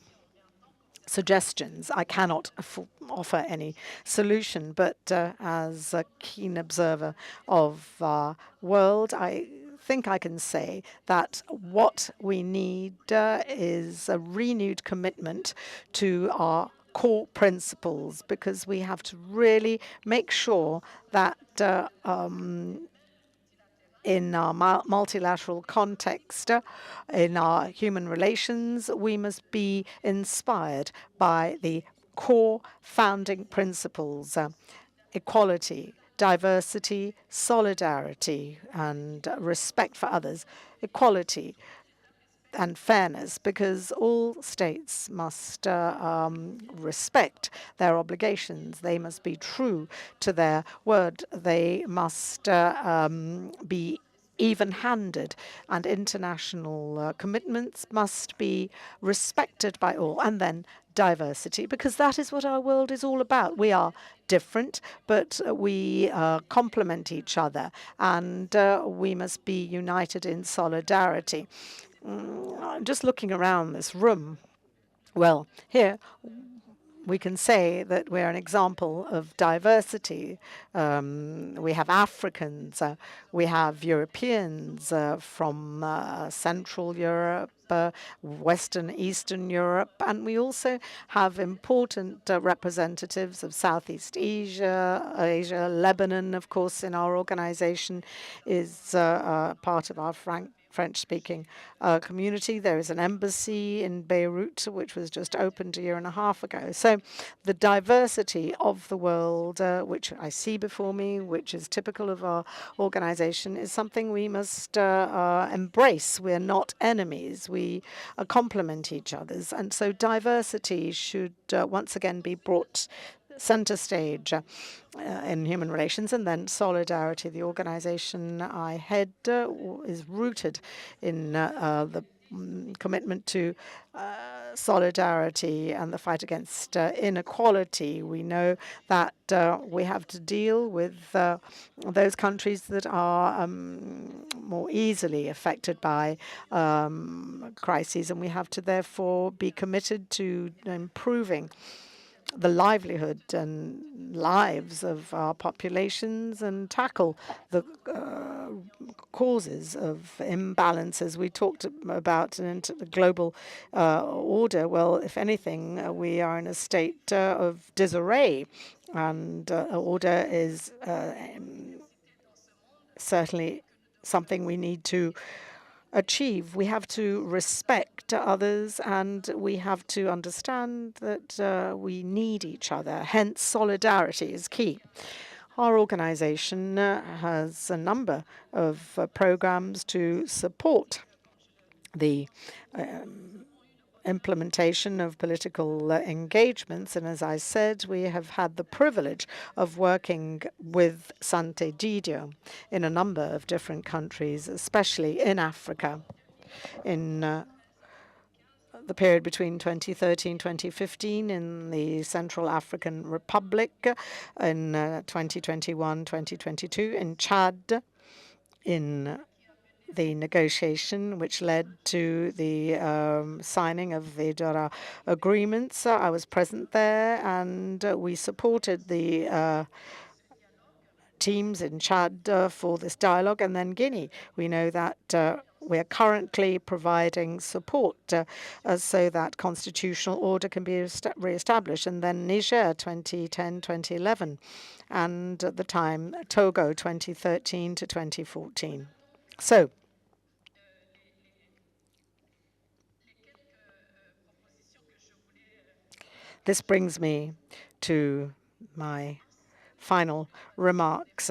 [SPEAKER 4] suggestions. I cannot offer any solution, but as a keen observer of our world, I think I can say that what we need is a renewed commitment to our core principles, because we have to really make sure that in our multilateral context, in our human relations, we must be inspired by the core founding principles, equality, diversity, solidarity, and respect for others, equality and fairness, because all states must respect their obligations. They must be true to their word. They must be even-handed, and international commitments must be respected by all. And then diversity, because that is what our world is all about. We are different, but we complement each other, and we must be united in solidarity. Just looking around this room, well, here we can say that we're an example of diversity. We have Africans, we have Europeans from Central Europe, Western, Eastern Europe, and we also have important representatives of Southeast Asia, Lebanon, of course, in our organization is part of our French-speaking community. There is an embassy in Beirut, which was just opened a year and a half ago. So the diversity of the world, which I see before me, which is typical of our organization, is something we must embrace. We're not enemies. We complement each other. And so diversity should once again be brought center stage in human relations. And then solidarity. The organization I head is rooted in the commitment to solidarity and the fight against inequality. We know that we have to deal with those countries that are more easily affected by crises, and we have to therefore be committed to improving the livelihood and lives of our populations and tackle the causes of imbalances. We talked about the global order. Well, if anything, we are in a state of disarray, and order is certainly something we need to achieve. We have to respect others, and we have to understand that we need each other. Hence, solidarity is key. Our organization has a number of programs to support the implementation of political engagements. And as I said, we have had the privilege of working with Sant'Egidio in a number of different countries, especially in Africa, in the period between 2013 2015 in the Central African Republic, in 2021-2022 in Chad, in the negotiation which led to the signing of the Dora agreements. I was present there, and we supported the teams in Chad for this dialogue. And then Guinea, we know that we are currently providing support so that constitutional order can be re-established. And then Niger, 2010-2011, and at the time Togo, 2013 to 2014. So this brings me to my final remarks.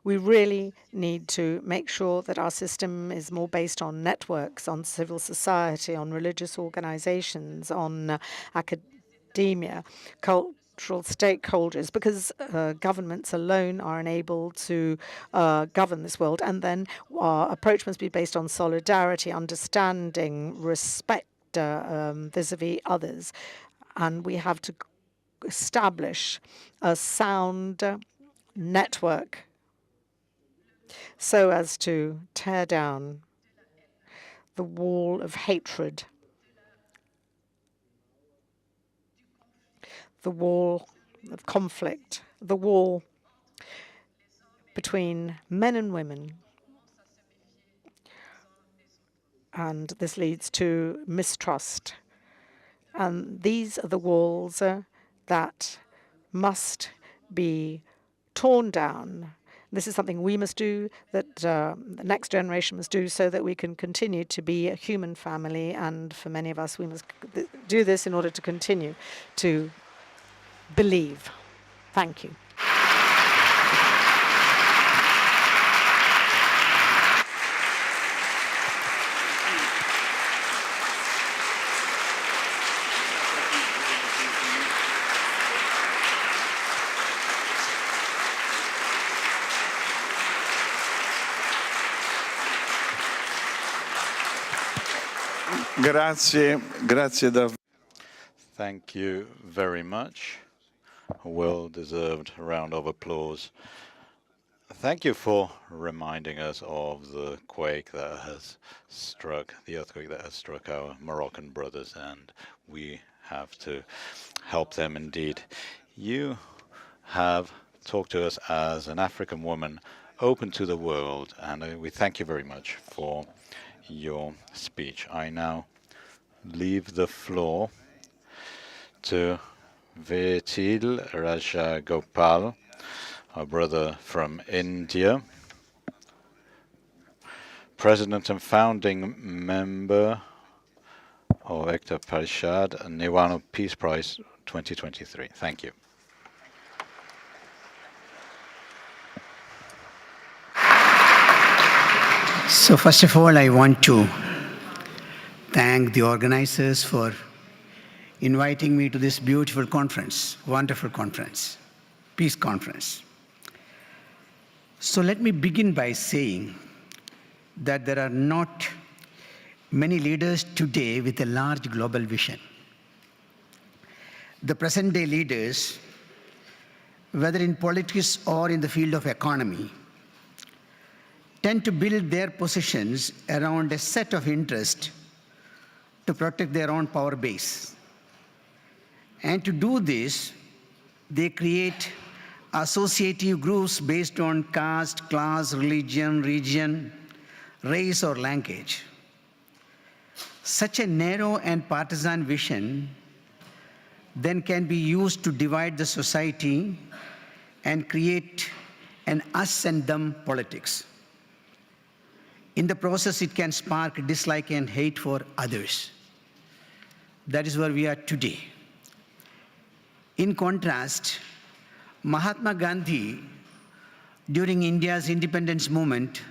[SPEAKER 4] We really need to make sure that our system is more based on networks, on civil society, on religious organizations, on academia, cultural stakeholders, because governments alone are unable to govern this world. And then our approach must be based on solidarity, understanding, respect vis-a-vis others. And we have to establish a sound network so as to tear down the wall of hatred, the wall of conflict, the wall between men and women. And this leads to mistrust. And these are the walls that must be torn down. This is something we must do, that the next generation must do, so that we can continue to be a human family. And for many of us, we must do this in order to continue to believe. Thank you.
[SPEAKER 1] Grazie, grazie davvero.
[SPEAKER 2] Thank you very much. A well-deserved round of applause. Thank you for reminding us of the quake that has struck, the earthquake that has struck our Moroccan brothers, and we have to help them indeed. You have talked to us as an African woman open to the world, and we thank you very much for your speech. I now leave the floor to Vetil Rajagopal, our brother from India, President and founding member of Ekta Parishad Niwano Peace Prize 2023. Thank you.
[SPEAKER 5] So first of all, I want to thank the organizers for inviting me to this beautiful conference, wonderful conference, peace conference. So let me begin by saying that there are not many leaders today with a large global vision. The present-day leaders, whether in politics or in the field of economy, tend to build their positions around a set of interests to protect their own power base. And to do this, they create associative groups based on caste, class, religion, region, race, or language. Such a narrow and partisan vision then can be used to divide the society and create an us and them politics. In the process, it can spark dislike and hate for others. That is where we are today. In contrast, Mahatma Gandhi, during India's independence movement,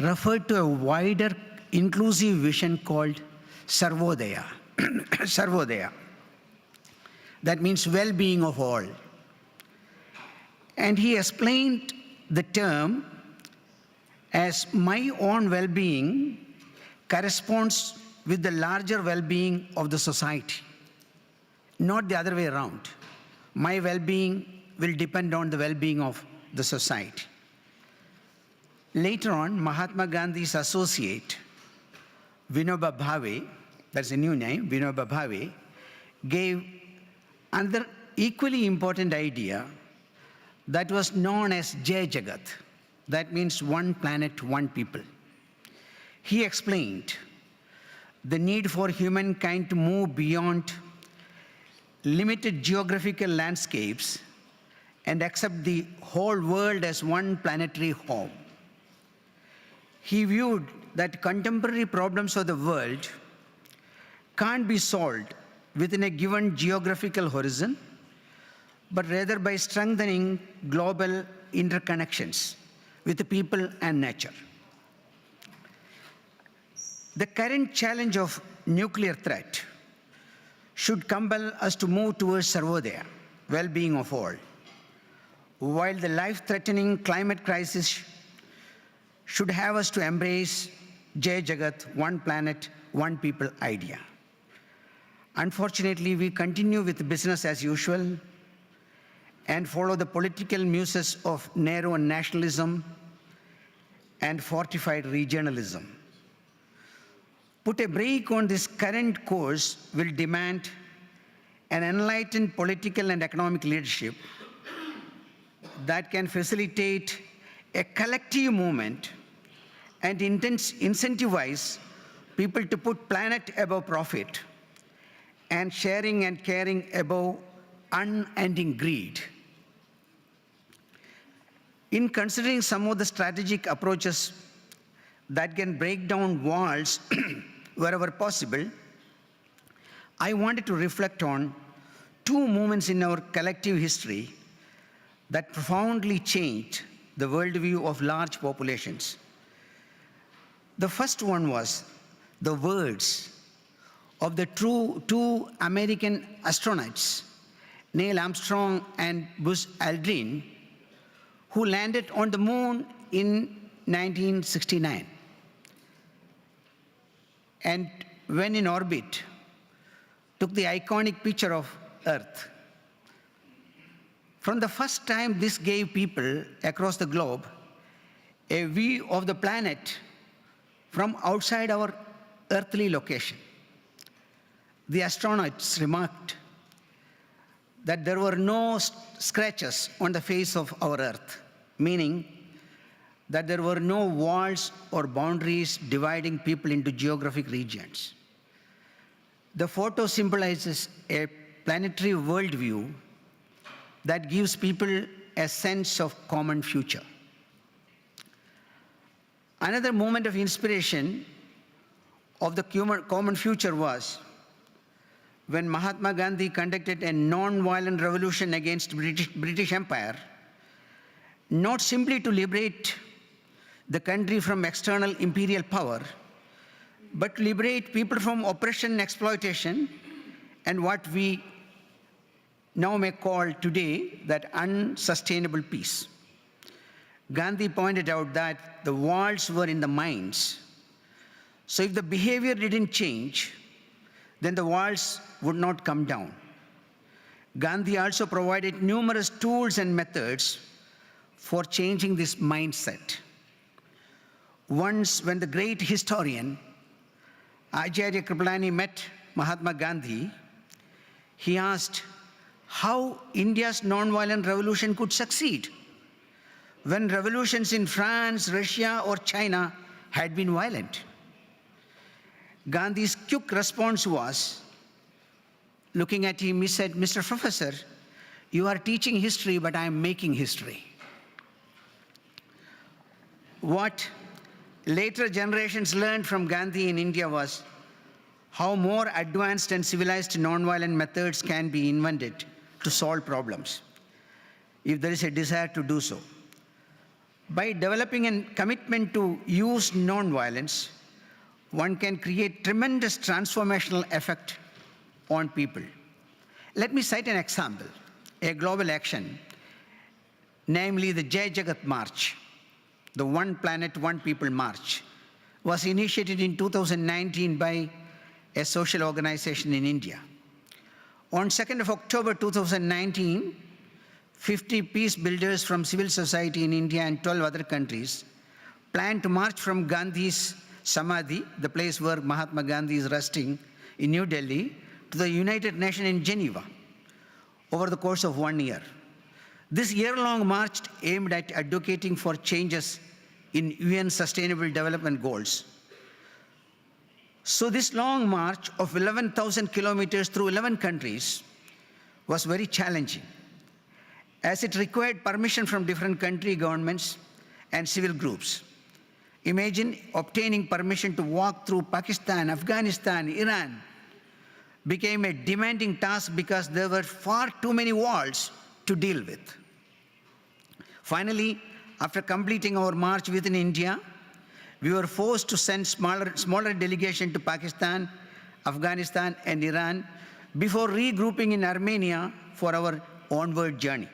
[SPEAKER 5] referred to a wider inclusive vision called Sarvodaya. Sarvodaya. That means well-being of all. And he explained the term as my own well-being corresponds with the larger well-being of the society, not the other way around. My well-being will depend on the well-being of the society. Later on, Mahatma Gandhi's associate, Vinoba Bhave, that's a new name, Vinoba Bhave, gave another equally important idea that was known as Jai Jagat. That means one planet, one people. He explained the need for humankind to move beyond limited geographical landscapes and accept the whole world as one planetary home. He viewed that contemporary problems of the world can't be solved within a given geographical horizon, but rather by strengthening global interconnections with the people and nature. The current challenge of nuclear threat should compel us to move towards Sarvodaya, well-being of all, while the life-threatening climate crisis should have us to embrace Jai Jagat, one planet, one people idea. Unfortunately, we continue with business as usual and follow the political muses of narrow nationalism and fortified regionalism. Put a brake on this current course will demand an enlightened political and economic leadership that can facilitate a collective movement and incentivize people to put planet above profit and sharing and caring above unending greed. In considering some of the strategic approaches that can break down walls wherever possible, I wanted to reflect on two moments in our collective history that profoundly changed the worldview of large populations. The first one was the words of the two American astronauts, Neil Armstrong and Buzz Aldrin, who landed on the moon in 1969. And when in orbit, took the iconic picture of Earth. From the first time, this gave people across the globe a view of the planet from outside our earthly location. The astronauts remarked that there were no scratches on the face of our Earth, meaning that there were no walls or boundaries dividing people into geographic regions. The photo symbolizes a planetary worldview that gives people a sense of common future. Another moment of inspiration of the common future was when Mahatma Gandhi conducted a non-violent revolution against British Empire, not simply to liberate the country from external imperial power, but to liberate people from oppression and exploitation and what we now may call today that unsustainable peace. Gandhi pointed out that the walls were in the minds. So if the behavior didn't change, then the walls would not come down. Gandhi also provided numerous tools and methods for changing this mindset. Once, when the great historian Acharya Kripalani met Mahatma Gandhi, he asked how India's nonviolent revolution could succeed when revolutions in France, Russia, or China had been violent. Gandhi's quick response was, looking at him, he said, "Mr. Professor, you are teaching history, but I am making history." What later generations learned from Gandhi in India was how more advanced and civilized nonviolent methods can be invented to solve problems, if there is a desire to do so. By developing a commitment to use nonviolence, one can create tremendous transformational effect on people. Let me cite an example, a global action, namely the Jai Jagat March, the One Planet, One People March, was initiated in 2019 by a social organization in India. On 2nd of October 2019, 50 peace builders from civil society in India and 12 other countries planned to march from Gandhi's Samadhi, the place where Mahatma Gandhi is resting in New Delhi, to the United Nations in Geneva over the course of 1 year. This year-long march aimed at advocating for changes in UN Sustainable Development Goals. So this long march of 11,000 kilometers through 11 countries was very challenging, as it required permission from different country governments and civil groups. Imagine obtaining permission to walk through Pakistan, Afghanistan, Iran became a demanding task because there were far too many walls to deal with. Finally, after completing our march within India, we were forced to send smaller delegation to Pakistan, Afghanistan, and Iran before regrouping in Armenia for our onward journey.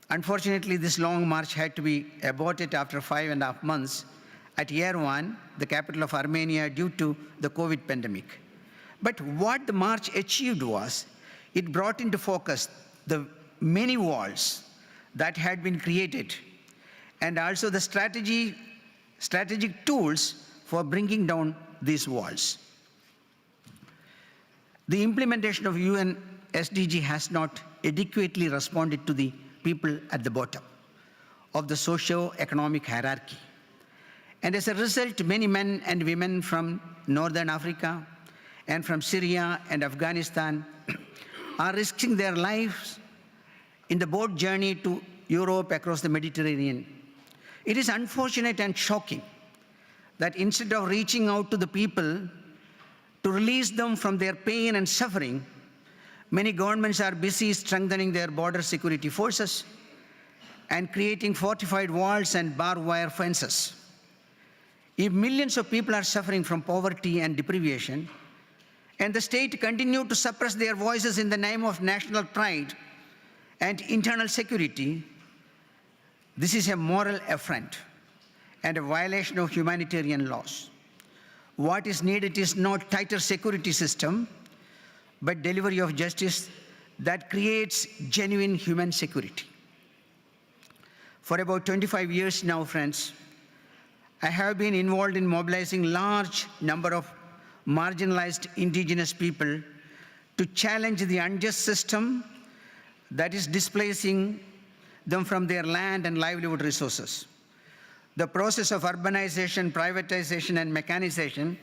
[SPEAKER 5] Unfortunately, this long march had to be aborted after 5.5 months at Yerevan, the capital of Armenia, due to the COVID pandemic. But what the march achieved was, it brought into focus the many walls that had been created, and also the strategic tools for bringing down these walls. The implementation of UN SDG has not adequately responded to the people at the bottom of the socio-economic hierarchy. And as a result, many men and women from Northern Africa and from Syria and Afghanistan are risking their lives in the boat journey to Europe across the Mediterranean. It is unfortunate and shocking that instead of reaching out to the people to release them from their pain and suffering, many governments are busy strengthening their border security forces and creating fortified walls and barbed wire fences. If millions of people are suffering from poverty and deprivation, and the state continue to suppress their voices in the name of national pride and internal security, this is a moral affront and a violation of humanitarian laws. What is needed is not tighter security system, but delivery of justice that creates genuine human security. For about 25 years now, friends, I have been involved in mobilizing large number of marginalized indigenous people to challenge the unjust system that is displacing them from their land and livelihood resources. The process of urbanization, privatization, and mechanization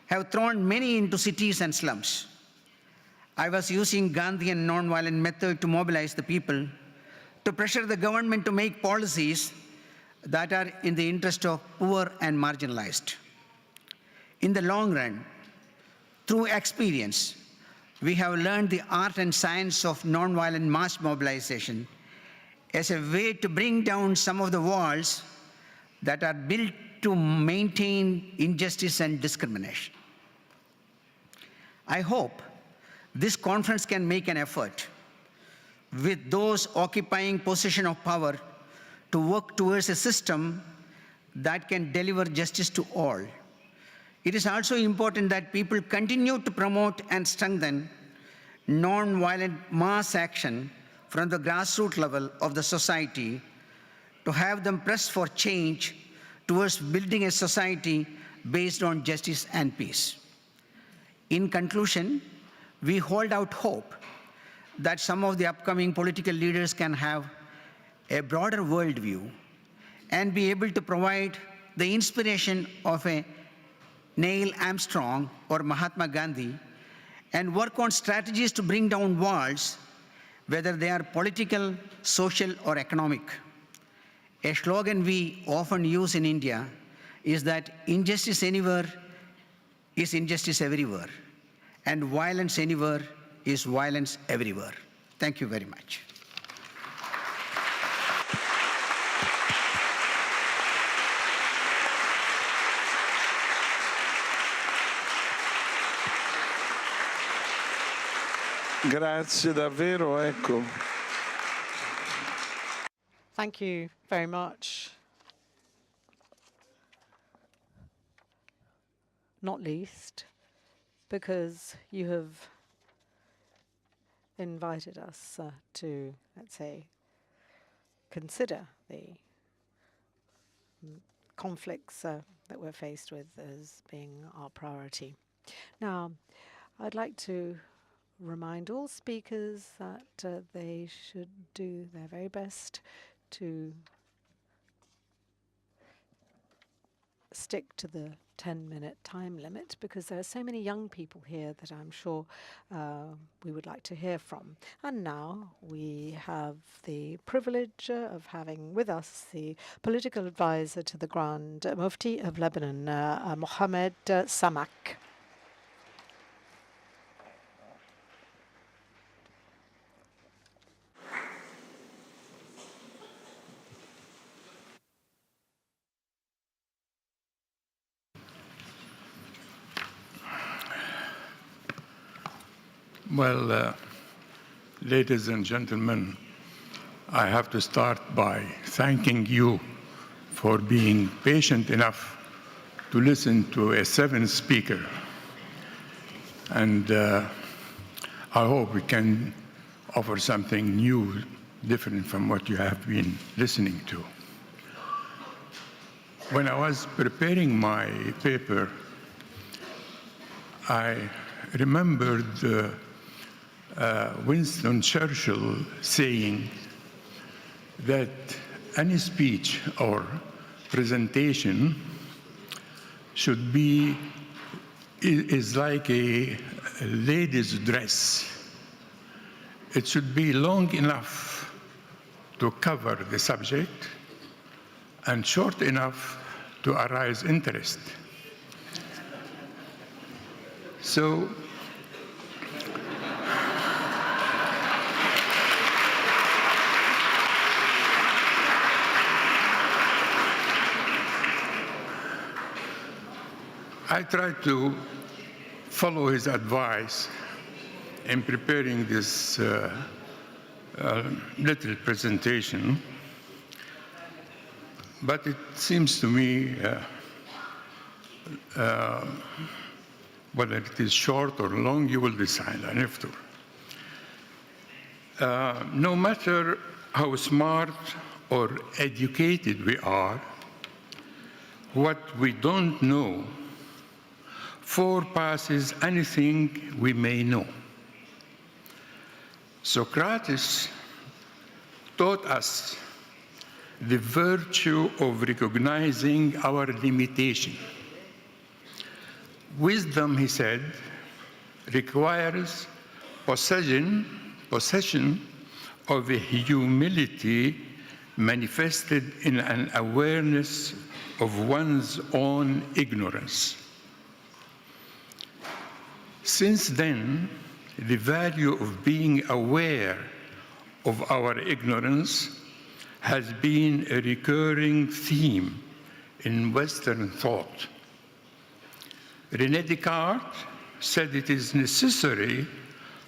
[SPEAKER 5] have thrown many into cities and slums. I was using Gandhian nonviolent method to mobilize the people, to pressure the government to make policies that are in the interest of poor and marginalized. In the long run, through experience, we have learned the art and science of nonviolent mass mobilization as a way to bring down some of the walls that are built to maintain injustice and discrimination. I hope this conference can make an effort with those occupying position of power to work towards a system that can deliver justice to all. It is also important that people continue to promote and strengthen non-violent mass action from the grassroots level of the society, to have them press for change towards building a society based on justice and peace. In conclusion, we hold out hope that some of the upcoming political leaders can have a broader worldview and be able to provide the inspiration of a Neil Armstrong or Mahatma Gandhi, and work on strategies to bring down walls, whether they are political, social, or economic. A slogan we often use in India is that injustice anywhere is injustice everywhere, and violence anywhere is violence everywhere. Thank you very much.
[SPEAKER 1] Grazie davvero, ecco.
[SPEAKER 4] Thank you very much. Not least because you have invited us to, let's say, consider the conflicts that we're faced with as being our priority. Now, I'd like to remind all speakers that they should do their very best to stick to the 10-minute time limit, because there are so many young people here that I'm sure we would like to hear from. And now we have the privilege of having with us the political advisor to the Grand Mufti of Lebanon, Mohammed Samak.
[SPEAKER 6] Well, ladies and gentlemen, I have to start by thanking you for being patient enough to listen to a seventh speaker. And I hope we can offer something new, different from what you have been listening to. When I was preparing my paper, I remembered Winston Churchill saying that any speech or presentation should be, is like a lady's dress. It should be long enough to cover the subject and short enough to arouse interest. So, I tried to follow his advice in preparing this little presentation, but it seems to me, whether it is short or long, you will decide after. No matter how smart or educated we are, what we don't know surpasses anything we may know. Socrates taught us the virtue of recognizing our limitation. Wisdom, he said, requires possession of a humility manifested in an awareness of one's own ignorance. Since then, the value of being aware of our ignorance has been a recurring theme in Western thought. René Descartes said it is necessary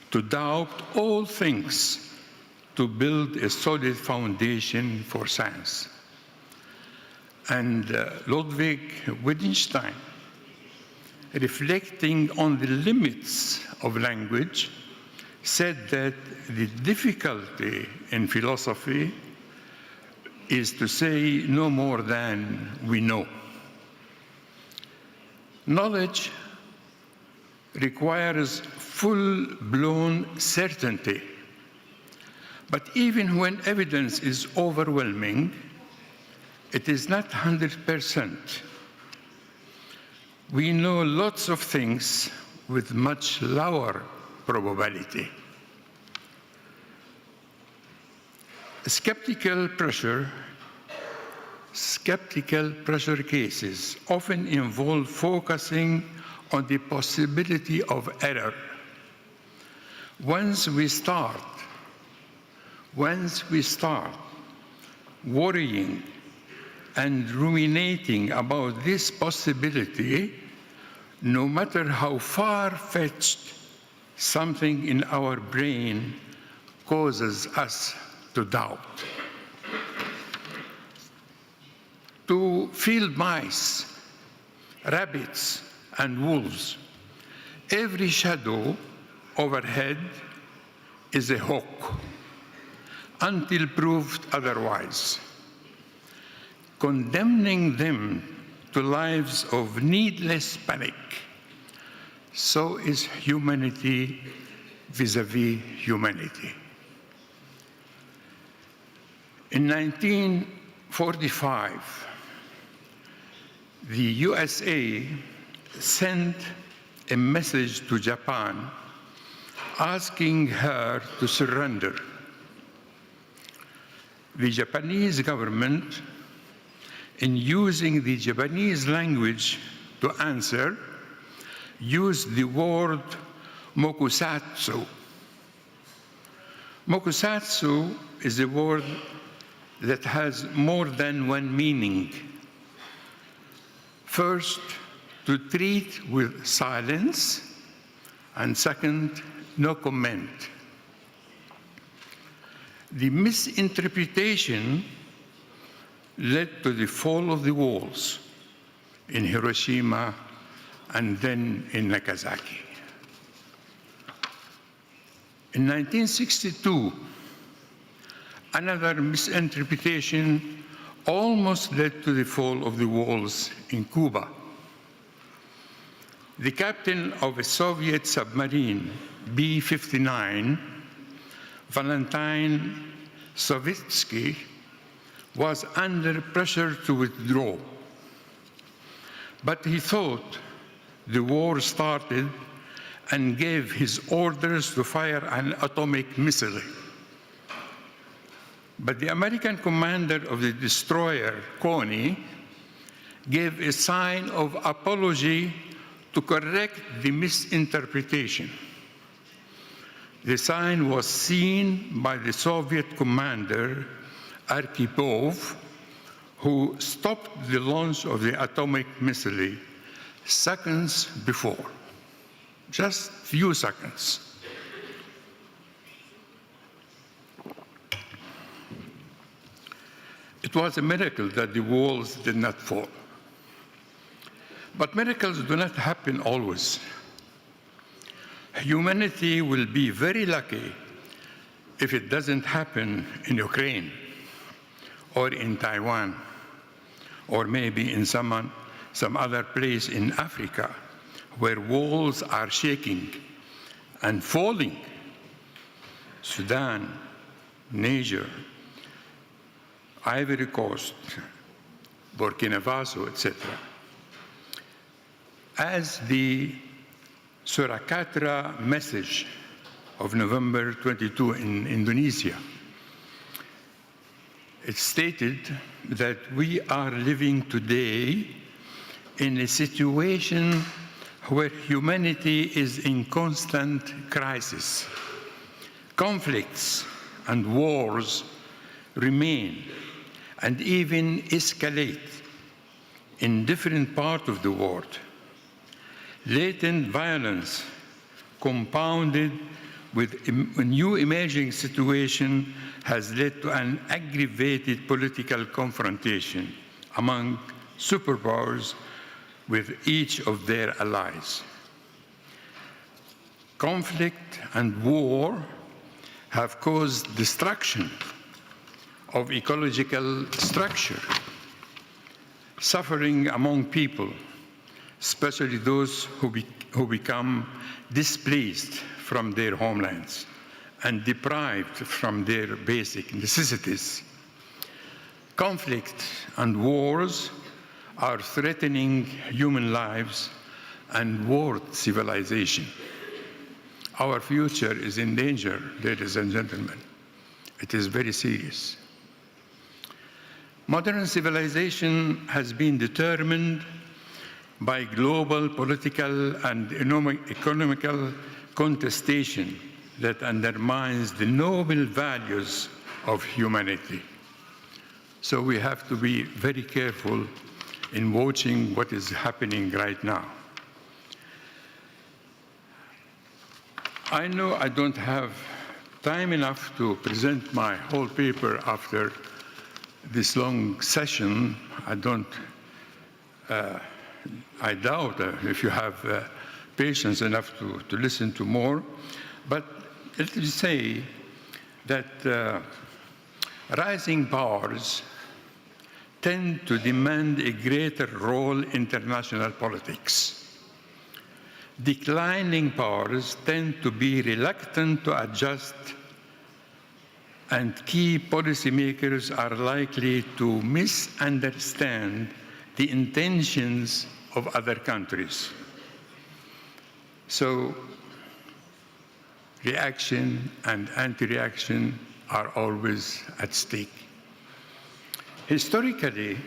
[SPEAKER 6] to doubt all things to build a solid foundation for science. And Ludwig Wittgenstein, reflecting on the limits of language, said that the difficulty in philosophy is to say no more than we know. Knowledge requires full-blown certainty. But even when evidence is overwhelming, it is not 100%. We know lots of things with much lower probability. Skeptical pressure cases often involve focusing on the possibility of error. Once we start worrying and ruminating about this possibility, no matter how far-fetched, something in our brain causes us to doubt. To field mice, rabbits, and wolves, every shadow overhead is a hawk, until proved otherwise. Condemning them to lives of needless panic, so is humanity vis-à-vis humanity. In 1945, the USA sent a message to Japan asking her to surrender. The Japanese government, in using the Japanese language to answer, used the word mokusatsu. Mokusatsu is a word that has more than one meaning. First, to treat with silence, and second, no comment. The misinterpretation led to the fall of the walls in Hiroshima and then in Nagasaki. In 1962, another misinterpretation almost led to the fall of the walls in Cuba. The captain of a Soviet submarine, B-59, Valentin Savitsky, was under pressure to withdraw. But he thought the war started and gave his orders to fire an atomic missile. But the American commander of the destroyer, Coney, gave a sign of apology to correct the misinterpretation. The sign was seen by the Soviet commander, Arkhipov, who stopped the launch of the atomic missile seconds before, just few seconds. It was a miracle that the walls did not fall. But miracles do not happen always. Humanity will be very lucky if it doesn't happen in Ukraine or in Taiwan or maybe in some other place in Africa where walls are shaking and falling. Sudan, Niger, Ivory Coast, Burkina Faso, etc. As the Surakarta message of November 22 in Indonesia, it stated that we are living today in a situation where humanity is in constant crisis. Conflicts and wars remain and even escalate in different parts of the world. Latent violence compounded with a new emerging situation has led to an aggravated political confrontation among superpowers with each of their allies. Conflict and war have caused destruction of ecological structure, suffering among people, especially those who become displaced from their homelands and deprived from their basic necessities. Conflict and wars are threatening human lives and world civilization. Our future is in danger, ladies and gentlemen. It is very serious. Modern civilization has been determined by global political and economical contestation that undermines the noble values of humanity. So we have to be very careful in watching what is happening right now. I know I don't have time enough to present my whole paper after this long session. I doubt if you have patience enough to listen to more. But let me say that rising powers tend to demand a greater role in international politics. Declining powers tend to be reluctant to adjust, and key policymakers are likely to misunderstand the intentions of other countries. So, reaction and anti-reaction are always at stake. Historically,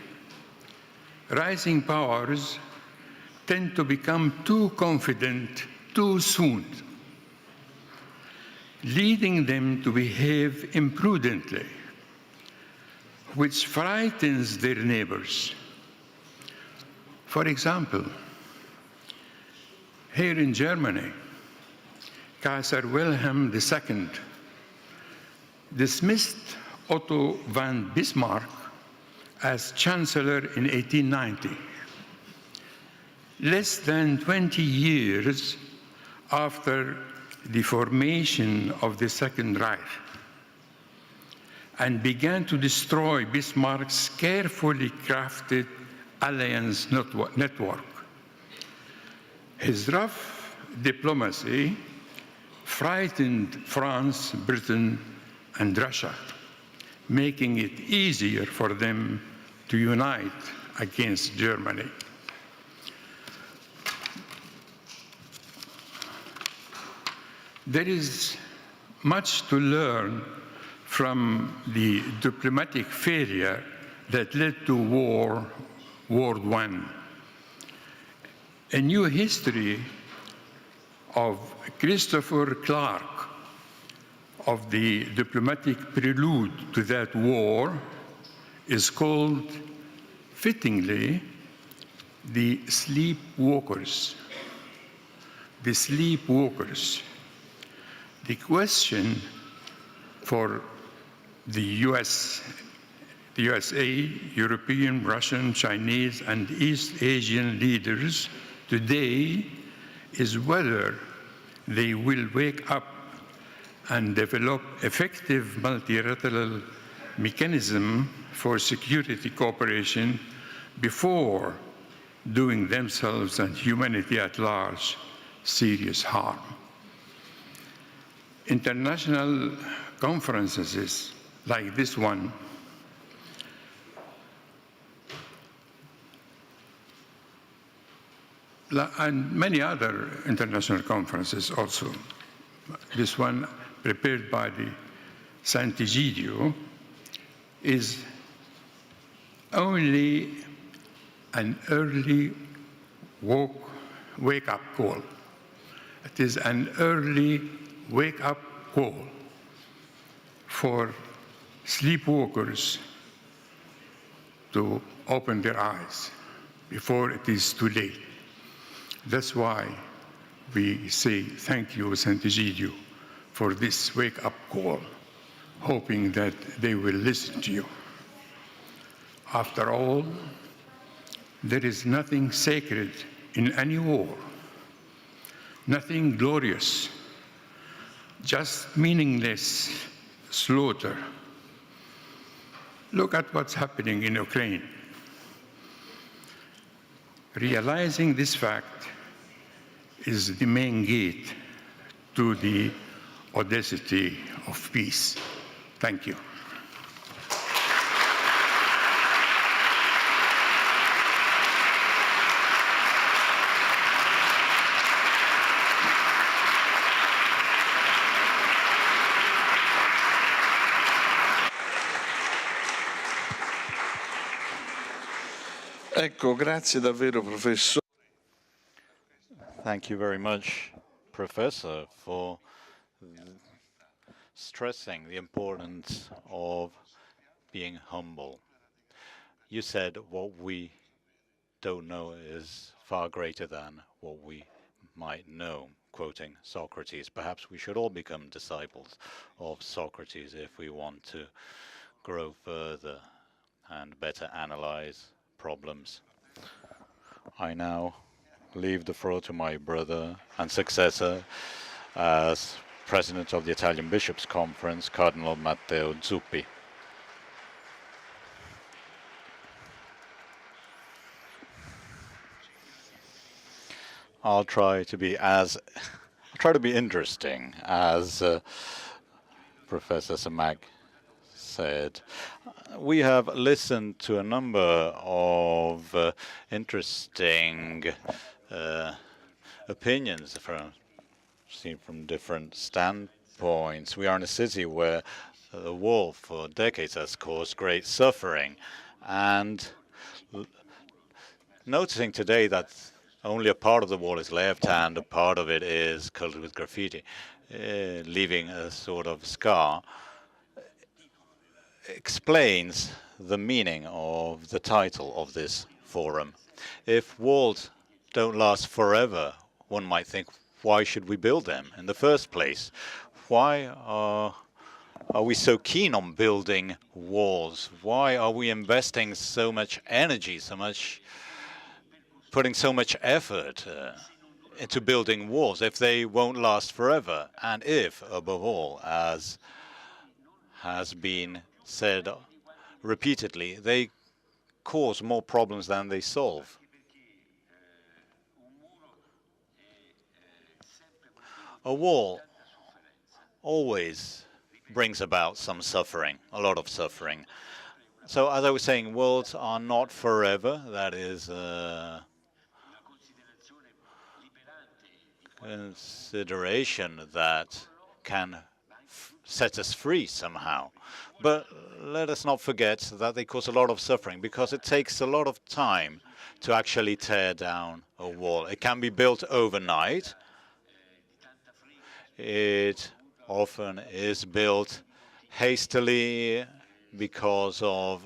[SPEAKER 6] rising powers tend to become too confident too soon, leading them to behave imprudently, which frightens their neighbors. For example, here in Germany, Kaiser Wilhelm II dismissed Otto von Bismarck as Chancellor in 1890. Less than 20 years after the formation of the Second Reich, and began to destroy Bismarck's carefully crafted alliance network. His rough diplomacy frightened France, Britain, and Russia, making it easier for them to unite against Germany. There is much to learn from the diplomatic failure that led to World War I. A new history of Christopher Clark of the diplomatic prelude to that war is called, fittingly, the sleepwalkers. The sleepwalkers. The question for the USA, European, Russian, Chinese, and East Asian leaders today is whether they will wake up and develop effective multilateral mechanism for security cooperation before doing themselves and humanity at large serious harm. International conferences like this one and many other international conferences also. This one, prepared by the Sant'Egidio, is only an early wake-up call. It is an early wake-up call for sleepwalkers to open their eyes before it is too late. That's why we say thank you, Sant'Egidio, for this wake-up call, hoping that they will listen to you. After all, there is nothing sacred in any war, nothing glorious, just meaningless slaughter. Look at what's happening in Ukraine. Realizing this fact is the main gate to the audacity of peace. Thank you.
[SPEAKER 1] Ecco, grazie davvero, professore.
[SPEAKER 2] Thank you very much, Professor, for stressing the importance of being humble. You said what we don't know is far greater than what we might know, quoting Socrates. Perhaps we should all become disciples of Socrates if we want to grow further and better analyze problems. I now leave the floor to my brother and successor as President of the Italian Bishops' Conference, Cardinal Matteo Zuppi. I'll try to be interesting, as Professor Samag said. We have listened to a number of interesting opinions seen from different standpoints. We are in a city where the war for decades has caused great suffering, and noticing today that only a part of the wall is left and a part of it is covered with graffiti, leaving a sort of scar, explains the meaning of the title of this forum. If walls don't last forever, one might think, why should we build them in the first place? Why are we so keen on building walls? Why are we investing so much energy, putting so much effort into building walls if they won't last forever? And if, above all, as has been said repeatedly, they cause more problems than they solve. A wall always brings about some suffering, a lot of suffering. So as I was saying, walls are not forever. That is a consideration that can set us free somehow. But let us not forget that they cause a lot of suffering, because it takes a lot of time to actually tear down a wall. It can be built overnight. It often is built hastily because of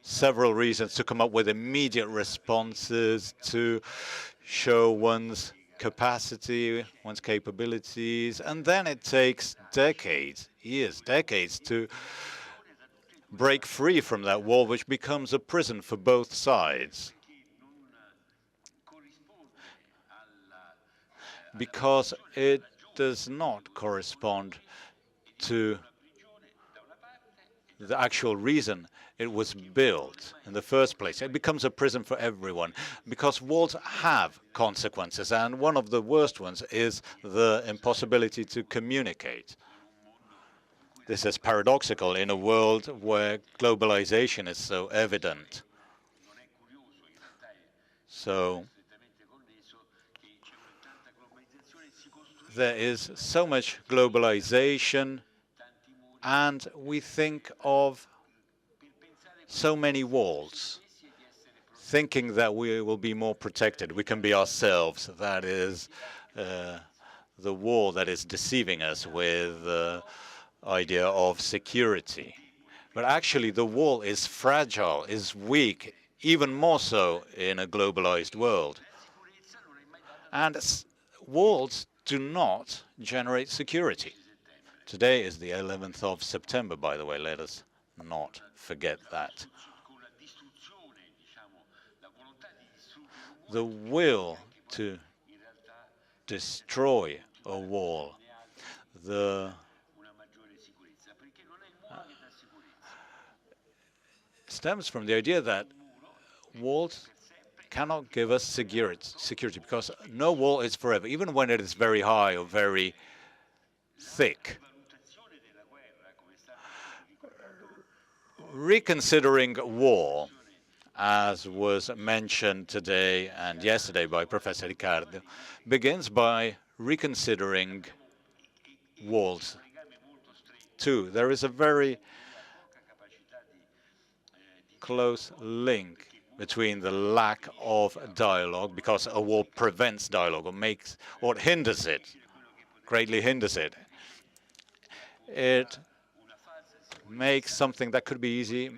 [SPEAKER 2] several reasons, to come up with immediate responses, to show one's capacity, one's capabilities, and then it takes decades, years, decades to break free from that wall, which becomes a prison for both sides. Because it does not correspond to the actual reason it was built in the first place. It becomes a prison for everyone, because walls have consequences, and one of the worst ones is the impossibility to communicate. This is paradoxical in a world where globalization is so evident. So there is so much globalization, and we think of so many walls, thinking that we will be more protected. We can be ourselves. That is the wall that is deceiving us with the idea of security. But actually, the wall is fragile, is weak, even more so in a globalized world. And walls do not generate security. Today is the 11th of September, by the way. Let us not forget that. the will to destroy a wall, stems from the idea that walls cannot give us security, because no wall is forever, even when it is very high or very thick. Reconsidering war, as was mentioned today and yesterday by Professor Riccardo, begins by reconsidering walls. Too, there is a very close link between the lack of dialogue, because a wall prevents dialogue or hinders it, greatly hinders it. It makes something that could be easy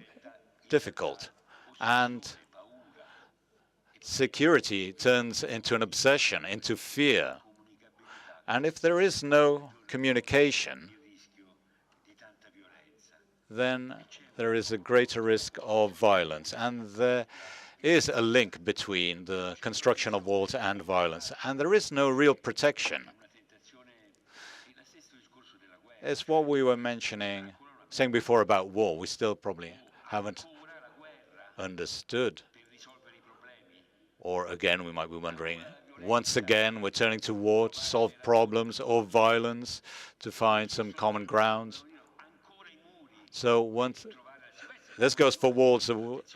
[SPEAKER 2] difficult, and security turns into an obsession, into fear. And if there is no communication, then there is a greater risk of violence. And there is a link between the construction of walls and violence. And there is no real protection. It's what we were saying before about war. We still probably haven't understood. Or again, we might be wondering, once again, we're turning to war to solve problems, or violence to find some common grounds. So this goes for walls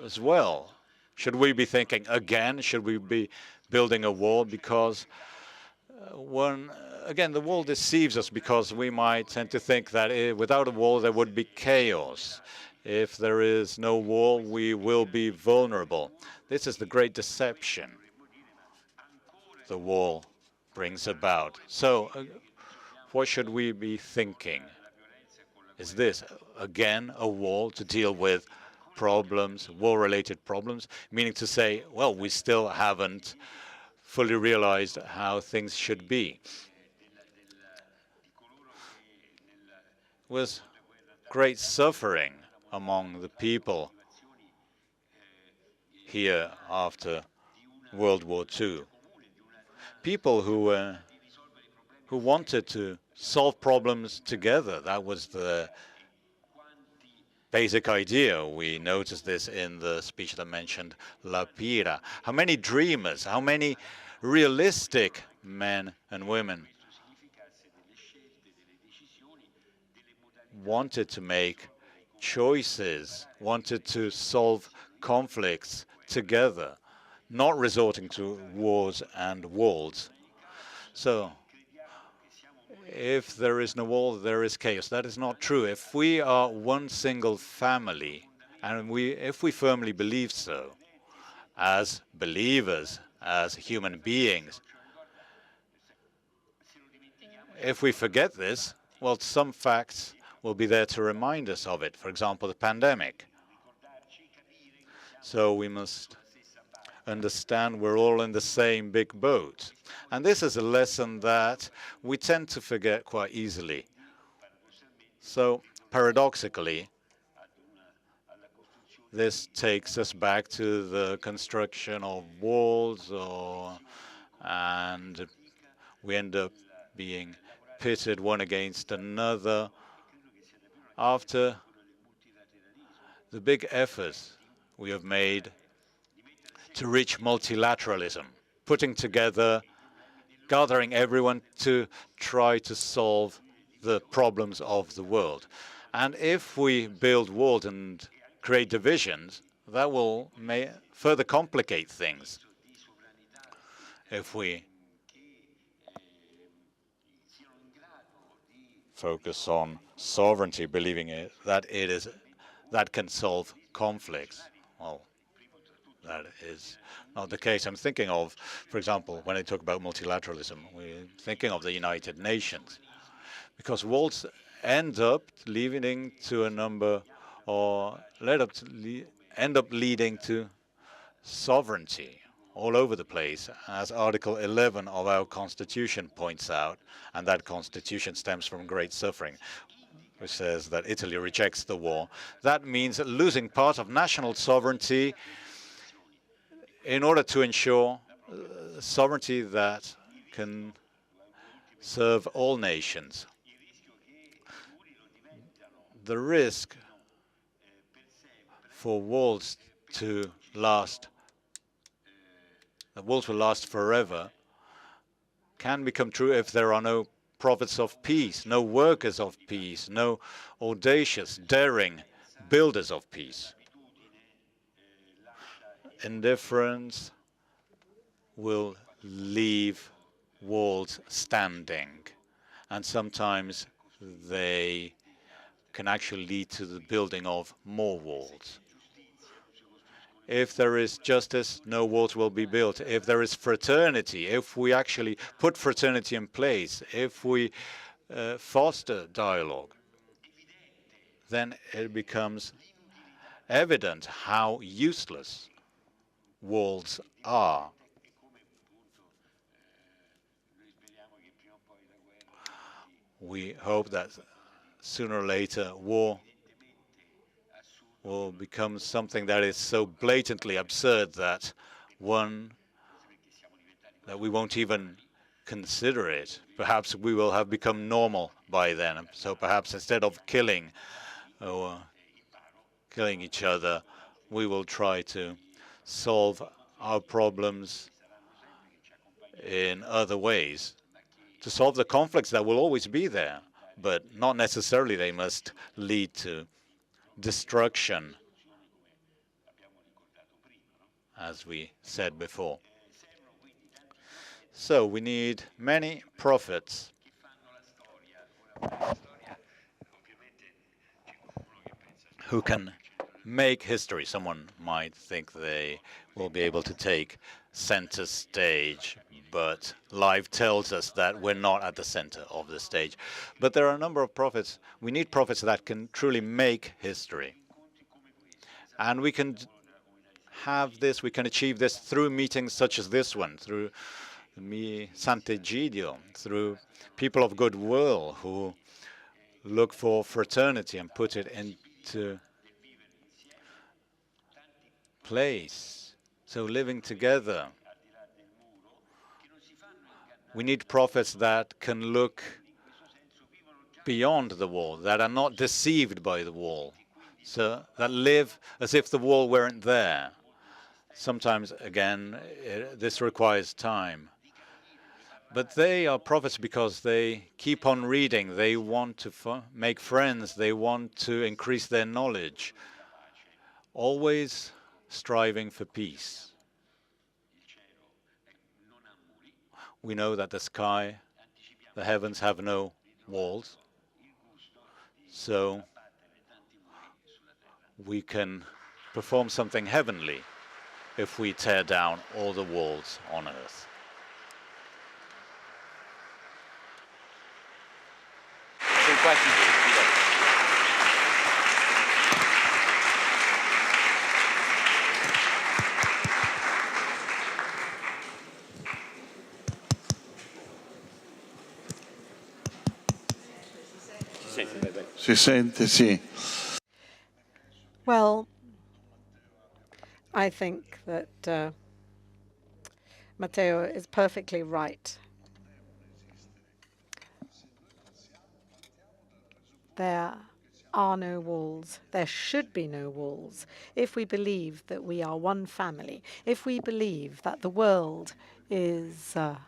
[SPEAKER 2] as well. Should we be thinking again? Should we be building a wall? Because again, the wall deceives us, because we might tend to think that without a wall there would be chaos. If there is no wall, we will be vulnerable. This is the great deception the wall brings about. So what should we be thinking? Is this, again, a wall to deal with problems, war-related problems? Meaning to say, well, we still haven't fully realized how things should be. Was great suffering among the people here after World War II. People who wanted to solve problems together. That was the basic idea. We noticed this in the speech that mentioned La Pira. How many dreamers, how many realistic men and women wanted to make choices, wanted to solve conflicts together, not resorting to wars and walls. So, if there is no wall, there is chaos. That is not true. If we are one single family, and if we firmly believe so, as believers, as human beings, if we forget this, well, some facts will be there to remind us of it. For example, the pandemic. So we must understand we're all in the same big boat. And this is a lesson that we tend to forget quite easily. So paradoxically, this takes us back to the construction of walls, and we end up being pitted one against another after the big efforts we have made to reach multilateralism, putting together, gathering everyone to try to solve the problems of the world. And if we build walls and create divisions, that will further complicate things. If we focus on sovereignty, believing that can solve conflicts, well, that is not the case. I'm thinking of, for example, when I talk about multilateralism, we're thinking of the United Nations, because walls end up leading to a number, or end up leading to sovereignty all over the place, as Article 11 of our Constitution points out, and that Constitution stems from great suffering, which says that Italy rejects the war. That means losing part of national sovereignty in order to ensure sovereignty that can serve all nations. The risk for walls to last, the walls will last forever, can become true if there are no prophets of peace, no workers of peace, no audacious, daring builders of peace. Indifference will leave walls standing, and sometimes they can actually lead to the building of more walls. If there is justice, no walls will be built. If there is fraternity, if we actually put fraternity in place, if we foster dialogue, then it becomes evident how useless walls are. We hope that sooner or later war will become something that is so blatantly absurd that we won't even consider it. Perhaps we will have become normal by then. So perhaps instead of killing each other, we will try to solve our problems in other ways, to solve the conflicts that will always be there, but not necessarily they must lead to destruction, as we said before. So we need many prophets who can make history. Someone might think they will be able to take center stage, but life tells us that we're not at the center of the stage. But there are a number of prophets. We need prophets that can truly make history. And we can have this, we can achieve this through meetings such as this one, through Sant'Egidio, through people of goodwill who look for fraternity and put it into place. So living together. We need prophets that can look beyond the wall, that are not deceived by the wall, so that live as if the wall weren't there. Sometimes, again, this requires time. But they are prophets because they keep on reading. They want to make friends. They want to increase their knowledge, always striving for peace. We know that the sky, the heavens have no walls, so we can perform something heavenly if we tear down all the walls on earth.
[SPEAKER 1] Si sente, sì.
[SPEAKER 4] Well, I think that Matteo is perfectly right. There are no walls. There should be no walls if we believe that we are one family, if we believe that the world is a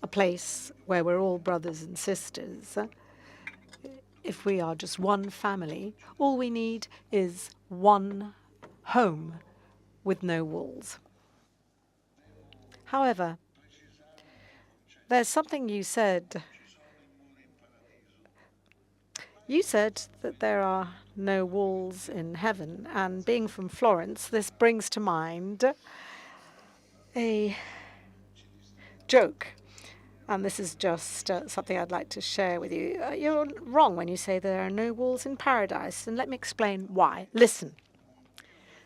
[SPEAKER 4] place where we're all brothers and sisters. If we are just one family, all we need is one home with no walls. However, there's something you said. You said that there are no walls in heaven, and being from Florence, this brings to mind a joke. And this is just something I'd like to share with you. You're wrong when you say there are no walls in paradise, and let me explain why. Listen.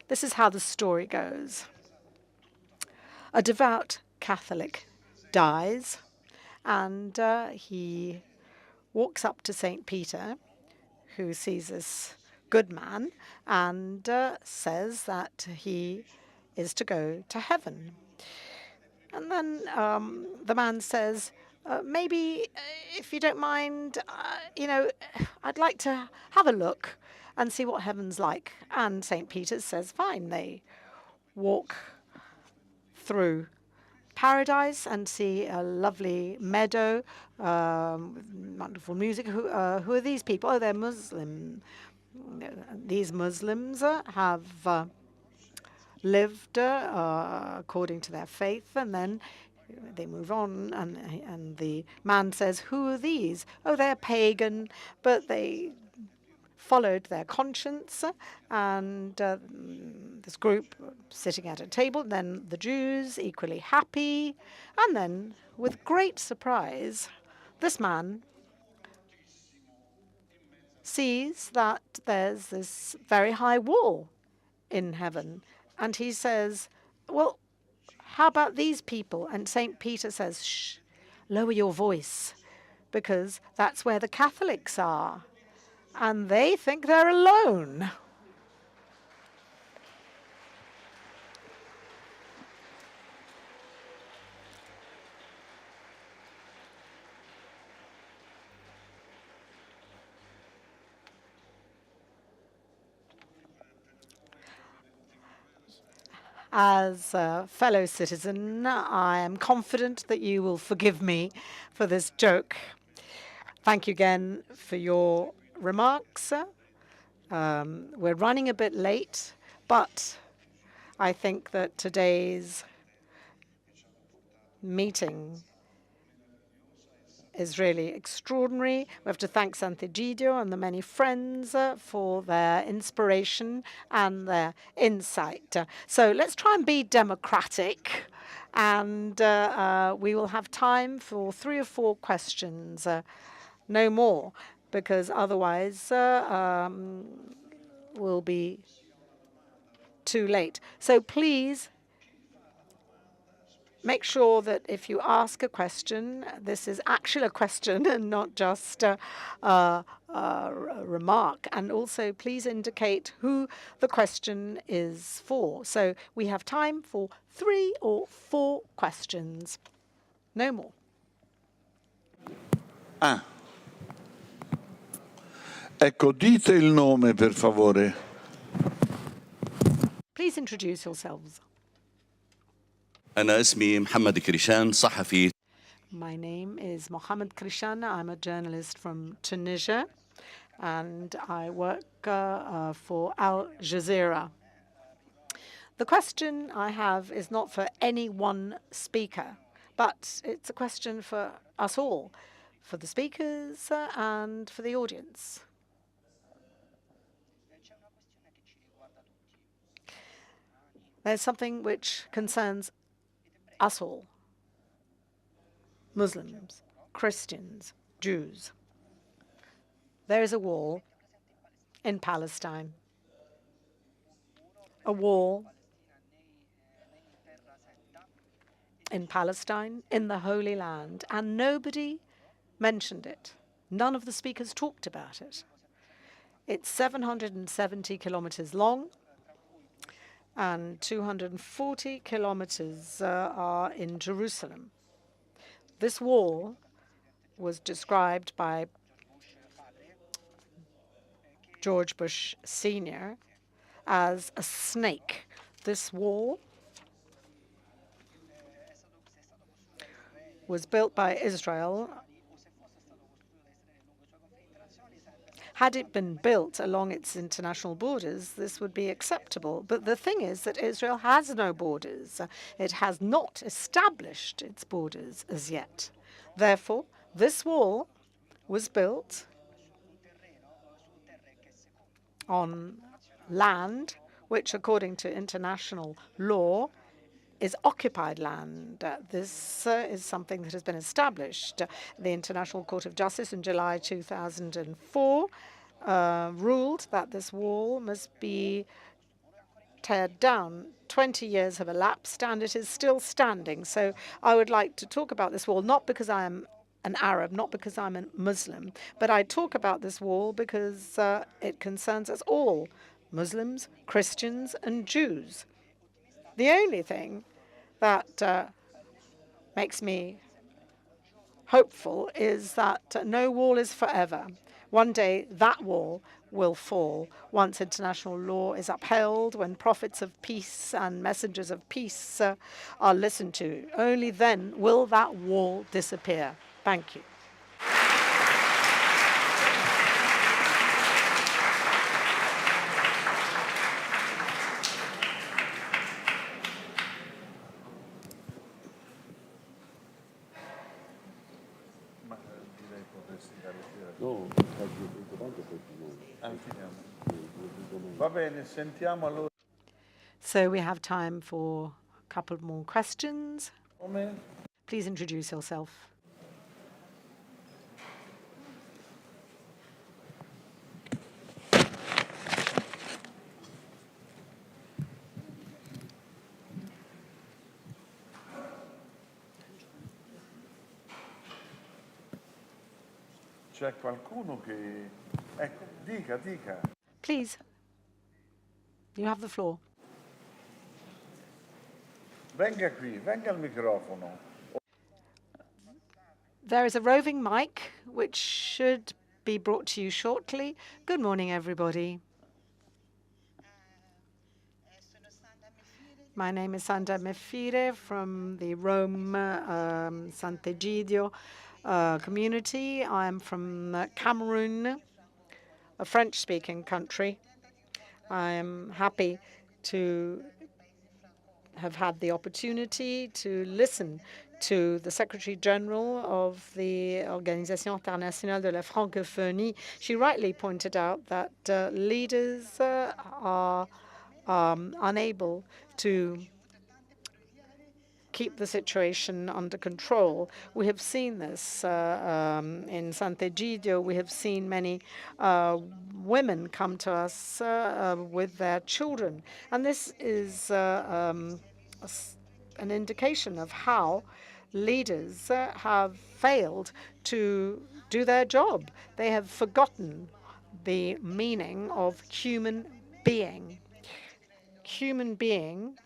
[SPEAKER 4] This is how the story goes. A devout Catholic dies, and he walks up to St. Peter, who sees this good man and says that he is to go to heaven. And then the man says, maybe, if you don't mind, I'd like to have a look and see what heaven's like. And St. Peter says, fine. They walk through paradise and see a lovely meadow, wonderful music. Who are these people? Oh, they're Muslim. These Muslims have lived according to their faith, and then they move on, and the man says, who are these? Oh, they're pagan, but they followed their conscience, and this group sitting at a table, and then the Jews equally happy, and then with great surprise, this man sees that there's this very high wall in heaven, and he says, well, how about these people? And St. Peter says, shh, lower your voice, because that's where the Catholics are. And they think they're alone. As a fellow citizen, I am confident that you will forgive me for this joke. Thank you again for your remarks. We're running a bit late, but I think that today's meeting is really extraordinary. We have to thank Sant'Egidio and the many friends for their inspiration and their insight. So let's try and be democratic, and we will have time for 3 or 4 questions, no more, because otherwise we'll be too late. So please make sure that if you ask a question, this is actually a question and not just a remark. And also, please indicate who the question is for. So we have time for 3 or 4 questions. No more.
[SPEAKER 1] Ecco, dite il nome, per favore.
[SPEAKER 4] Please introduce yourselves.
[SPEAKER 7] أنا اسمي محمد كريشان صحفي.
[SPEAKER 4] My name is Mohamed Krishan. I'm a journalist from Tunisia, and I work for Al Jazeera. The question I have is not for any one speaker, but it's a question for us all, for the speakers and for the audience. There's something which concerns us all. Muslims, Christians, Jews. There is a wall in Palestine, a wall in Palestine, in the Holy Land, and nobody mentioned it. None of the speakers talked about it. It's 770 kilometers long, and 240 kilometers are in Jerusalem. This wall was described by George Bush Sr. as a snake. This wall was built by Israel. Had it been built along its international borders, this would be acceptable. But the thing is that Israel has no borders. It has not established its borders as yet. Therefore, this wall was built on land which, according to international law, is occupied land. This is something that has been established. The International Court of Justice in July 2004 ruled that this wall must be teared down. 20 years have elapsed and it is still standing. So I would like to talk about this wall, not because I am an Arab, not because I'm a Muslim, but I talk about this wall because it concerns us all, Muslims, Christians, and Jews. The only thing that makes me hopeful is that no wall is forever. One day that wall will fall once international law is upheld, when prophets of peace and messengers of peace are listened to. Only then will that wall disappear. Thank you. So we have time for a couple more questions. Please introduce yourself.
[SPEAKER 1] C'è qualcuno che... Ecco, dica.
[SPEAKER 4] Please, you have the floor.
[SPEAKER 1] Venga qui, venga al microfono.
[SPEAKER 4] There is a roving mic which should be brought to you shortly. Good morning, everybody. My name is Sandra Mefire from the Rome Sant'Egidio community. I am from Cameroon, a French-speaking country. I am happy to have had the opportunity to listen to the Secretary General of the Organisation Internationale de la Francophonie. She rightly pointed out that leaders are unable to keep the situation under control. We have seen this in Sant'Egidio. We have seen many women come to us with their children. And this is an indication of how leaders have failed to do their job. They have forgotten the meaning of human being. Human being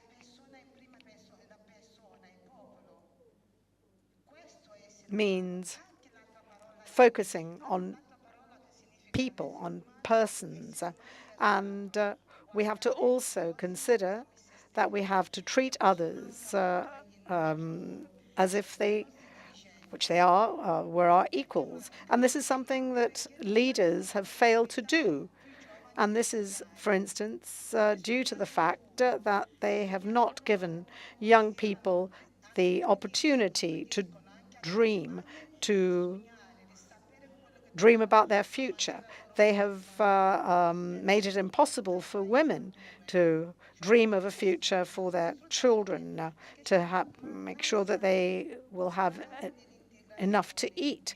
[SPEAKER 4] means focusing on people, on persons. And we have to also consider that we have to treat others as if they, which they are, were our equals. And this is something that leaders have failed to do. And this is, for instance, due to the fact that they have not given young people the opportunity to dream about their future. They have made it impossible for women to dream of a future for their children, to make sure that they will have enough to eat.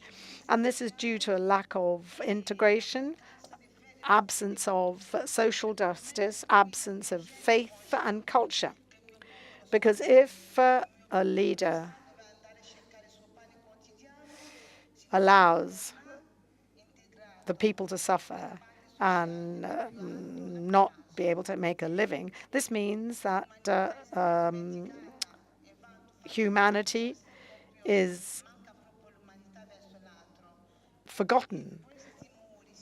[SPEAKER 4] And this is due to a lack of integration, absence of social justice, absence of faith and culture. Because if a leader allows the people to suffer and not be able to make a living, this means that humanity is forgotten,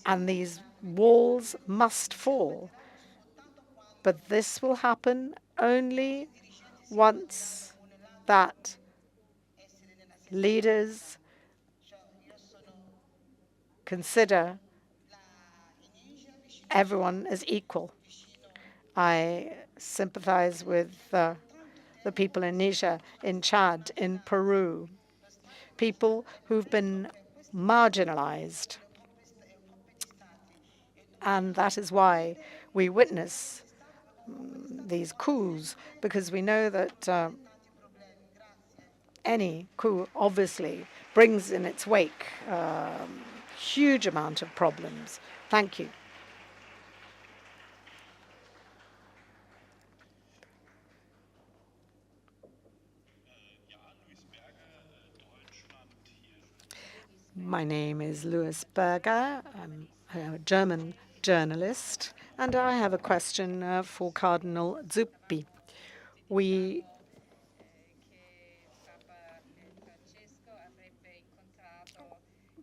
[SPEAKER 4] and these walls must fall. But this will happen only once that leaders consider everyone as equal. I sympathize with the people in Niger, in Chad, in Peru, people who've been marginalized. And that is why we witness these coups, because we know that any coup obviously brings in its wake huge amount of problems. Thank you. My name is Louis Berger. I'm a German journalist, and I have a question for Cardinal Zuppi. We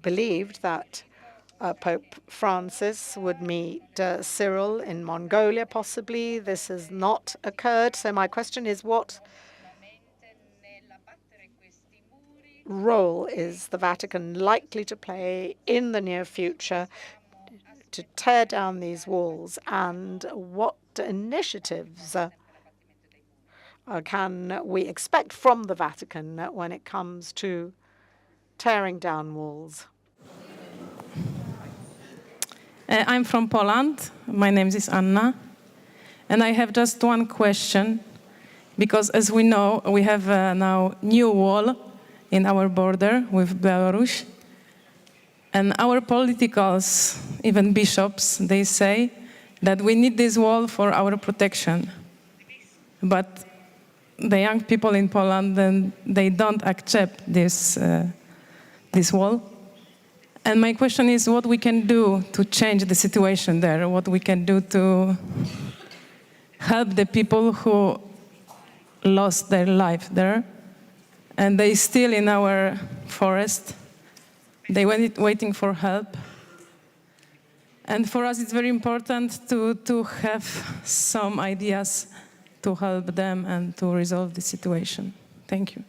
[SPEAKER 4] believed that Pope Francis would meet Cyril in Mongolia, possibly. This has not occurred. So my question is, what role is the Vatican likely to play in the near future to tear down these walls, and what initiatives can we expect from the Vatican when it comes to tearing down walls?
[SPEAKER 8] I'm from Poland. My name is Anna. And I have just one question, because as we know, we have now new wall in our border with Belarus. And our politicals, even bishops, they say that we need this wall for our protection. But the young people in Poland, then they don't accept this wall. And my question is what we can do to change the situation there, what we can do to help the people who lost their life there, and they still in our forest. They waiting for help. And for us, it's very important to have some ideas to help them and to resolve the situation. Thank you.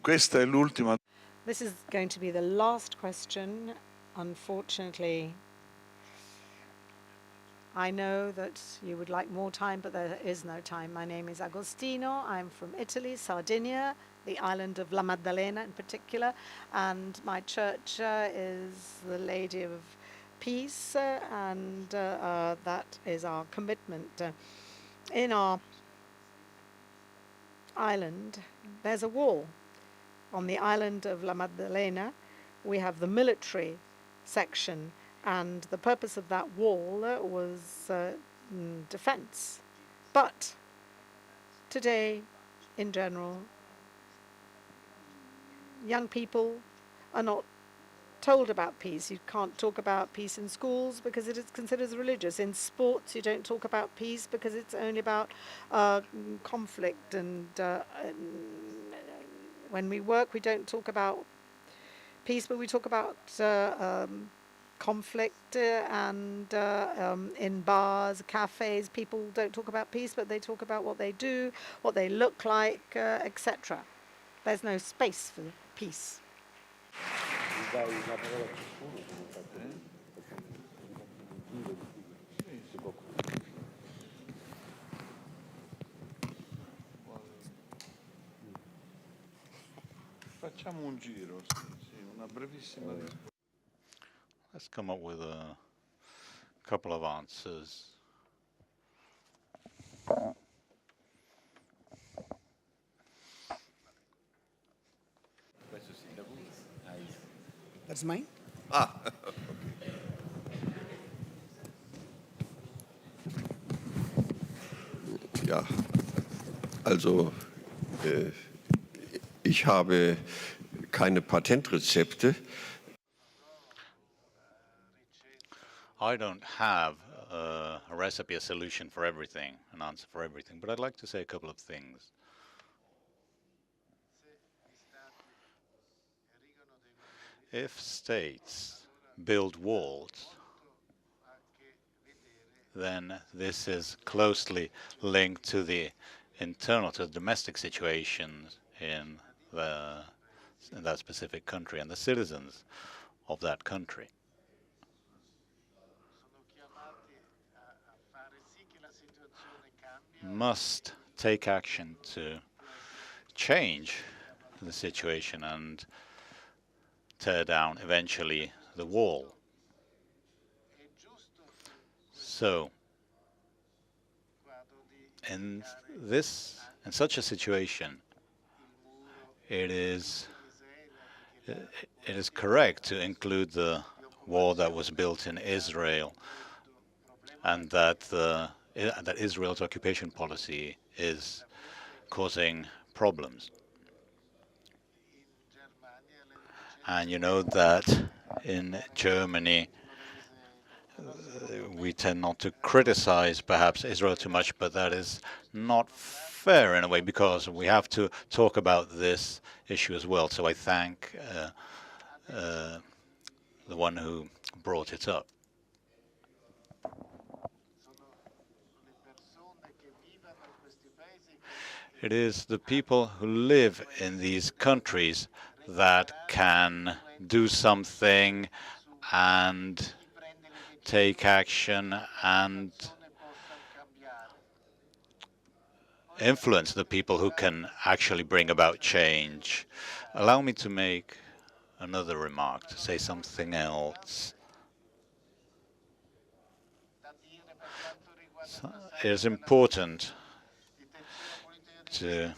[SPEAKER 1] Questa è l'ultima.
[SPEAKER 4] This is going to be the last question. Unfortunately, I know that you would like more time, but there is no time. My name is Agostino. I'm from Italy, Sardinia, the island of La Maddalena in particular, and my church is the Lady of Peace, and that is our commitment. In our island, there's a wall. On the island of La Maddalena, we have the military section, and the purpose of that wall was defense. But today, in general, young people are not told about peace. You can't talk about peace in schools because it is considered religious. In sports, you don't talk about peace because it's only about conflict. And when we work, we don't talk about peace, but we talk about conflict. And in bars, cafes, people don't talk about peace, but they talk about what they do, what they look like, etc. There's no space for peace.
[SPEAKER 1] Facciamo un giro, sì, una brevissima risposta.
[SPEAKER 2] Let's come up with a couple of answers.
[SPEAKER 5] That's mine?
[SPEAKER 3] Ja, also ich habe keine Patentrezepte.
[SPEAKER 2] I don't have a recipe, a solution for everything, an answer for everything, but I'd like to say a couple of things. If states build walls, then this is closely linked to the internal, to the domestic situations in that specific country and the citizens of that country. Must take action to change the situation and tear down eventually the wall. So in such a situation, it is it is correct to include the wall that was built in Israel, and that that Israel's occupation policy is causing problems. And you know that in Germany, we tend not to criticize perhaps Israel too much, but that is not fair in a way, because we have to talk about this issue as well. So I thank the one who brought it up. It is the people who live in these countries that can do something and take action and influence the people who can actually bring about change. Allow me to make another remark, to say something else. It is important to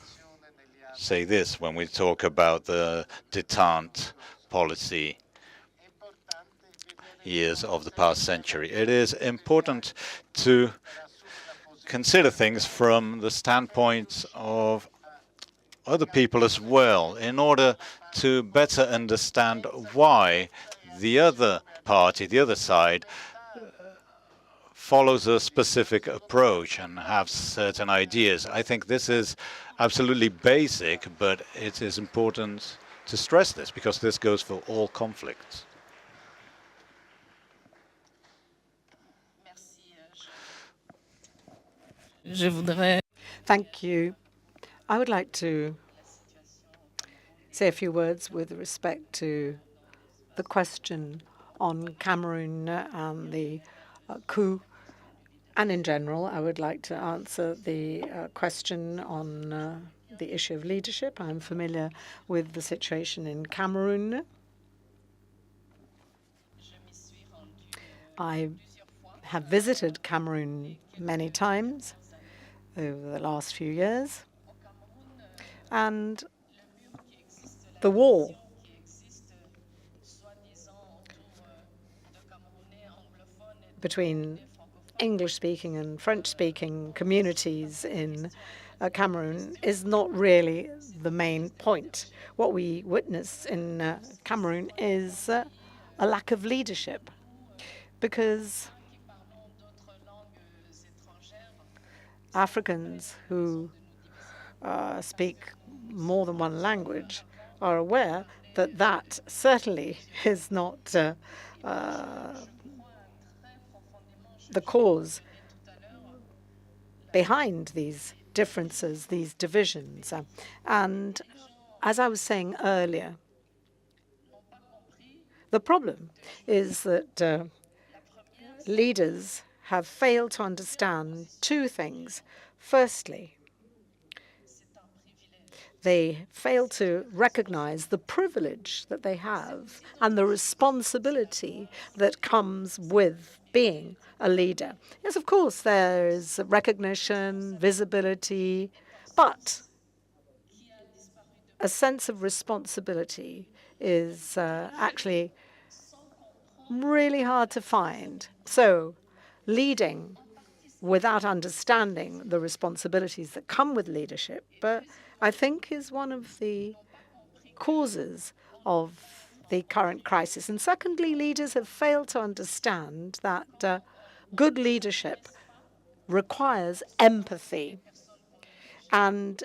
[SPEAKER 2] say this when we talk about the détente policy years of the past century. It is important to consider things from the standpoint of other people as well, in order to better understand why the other party, the other side, follows a specific approach and have certain ideas. I think this is absolutely basic, but it is important to stress this, because this goes for all conflicts.
[SPEAKER 4] Thank you. I would like to say a few words with respect to the question on Cameroon and the coup. And in general, I would like to answer the question on the issue of leadership. I'm familiar with the situation in Cameroon. I have visited Cameroon many times over the last few years. And the wall between English-speaking and French-speaking communities in Cameroon is not really the main point. What we witness in Cameroon is a lack of leadership, because Africans who speak more than one language are aware that that certainly is not the cause behind these differences, these divisions. And as I was saying earlier, the problem is that leaders have failed to understand two things. Firstly, they fail to recognize the privilege that they have and the responsibility that comes with being a leader. Yes, of course, there is recognition, visibility, but a sense of responsibility is actually really hard to find. So leading without understanding the responsibilities that come with leadership, I think, is one of the causes of the current crisis. And secondly, leaders have failed to understand that good leadership requires empathy. And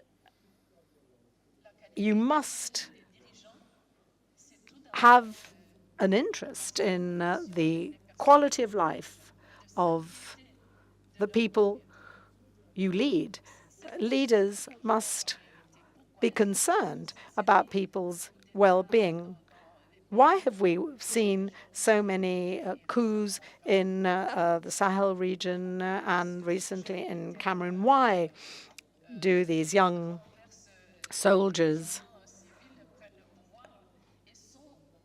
[SPEAKER 4] you must have an interest in the quality of life of the people you lead. Leaders must be concerned about people's well-being. Why have we seen so many coups in the Sahel region and recently in Cameroon? Why do these young soldiers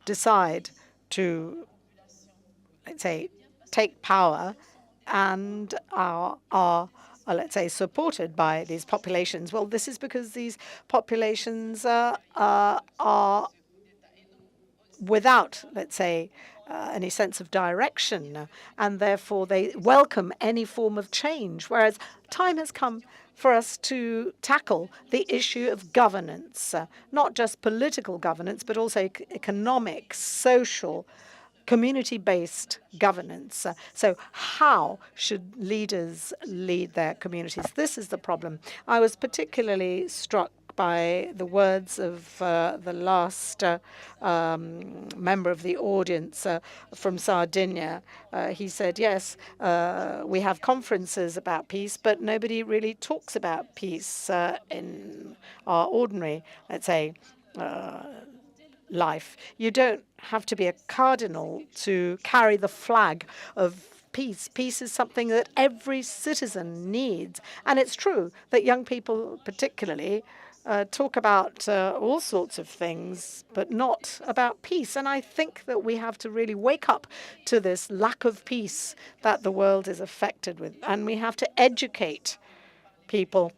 [SPEAKER 4] decide to, let's say, take power and are let's say, supported by these populations? Well, this is because these populations are without, let's say, any sense of direction, and therefore they welcome any form of change, whereas time has come for us to tackle the issue of governance, not just political governance, but also economic, social, community-based governance. So how should leaders lead their communities? This is the problem. I was particularly struck by the words of the last member of the audience from Sardinia. He said, yes, we have conferences about peace, but nobody really talks about peace in our ordinary, let's say, life. You don't have to be a cardinal to carry the flag of peace. Peace is something that every citizen needs. And it's true that young people particularly talk about all sorts of things, but not about peace. And I think that we have to really wake up to this lack of peace that the world is affected with. And we have to educate people,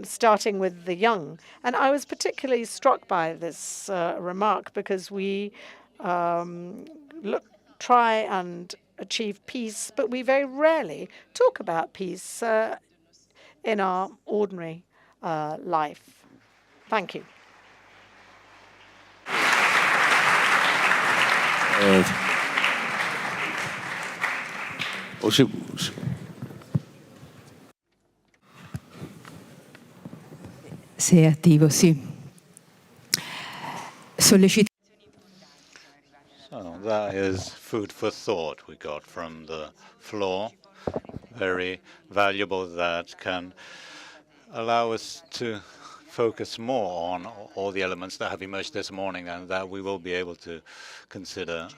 [SPEAKER 4] starting with the young. And I was particularly struck by this remark because we try and achieve peace, but we very rarely talk about peace in our ordinary life. Thank you.
[SPEAKER 9] Se è attivo, sì.
[SPEAKER 2] So that is food for thought we got from the floor. Very valuable, that can allow us to focus more on all the elements that have emerged this morning and that we will be able to consider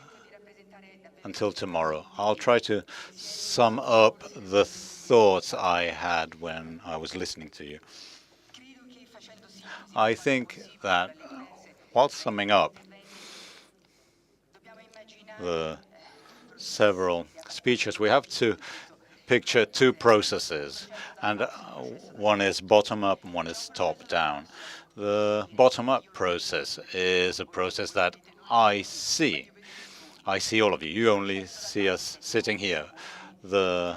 [SPEAKER 2] until tomorrow. I'll try to sum up the thoughts I had when I was listening to you. I think that while summing up the several speeches, we have to picture two processes, and one is bottom-up and one is top-down. The bottom-up process is a process that I see. I see all of you. You only see us sitting here. The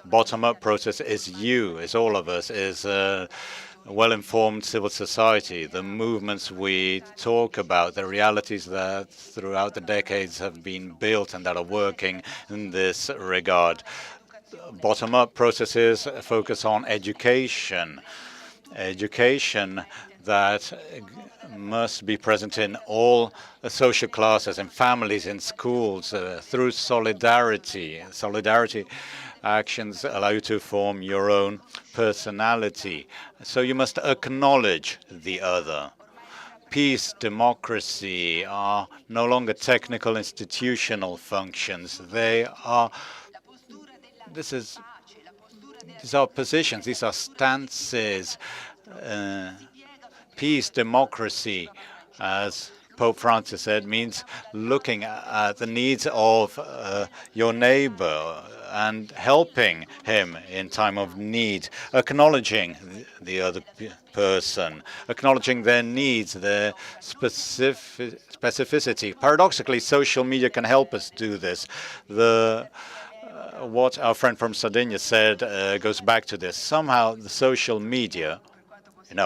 [SPEAKER 2] bottom-up process is you, is all of us, is well-informed civil society, the movements we talk about, the realities that throughout the decades have been built and that are working in this regard. Bottom-up processes focus on education that must be present in all social classes, in families, in schools, through solidarity. Solidarity actions allow you to form your own personality. So you must acknowledge the other. Peace, democracy are no longer technical institutional functions. These are positions, these are stances. Peace, democracy, as Pope Francis said, means looking at the needs of your neighbor and helping him in time of need, acknowledging the other person, acknowledging their needs, their specificity. Paradoxically, social media can help us do this. What our friend from Sardinia said goes back to this. Somehow the social media,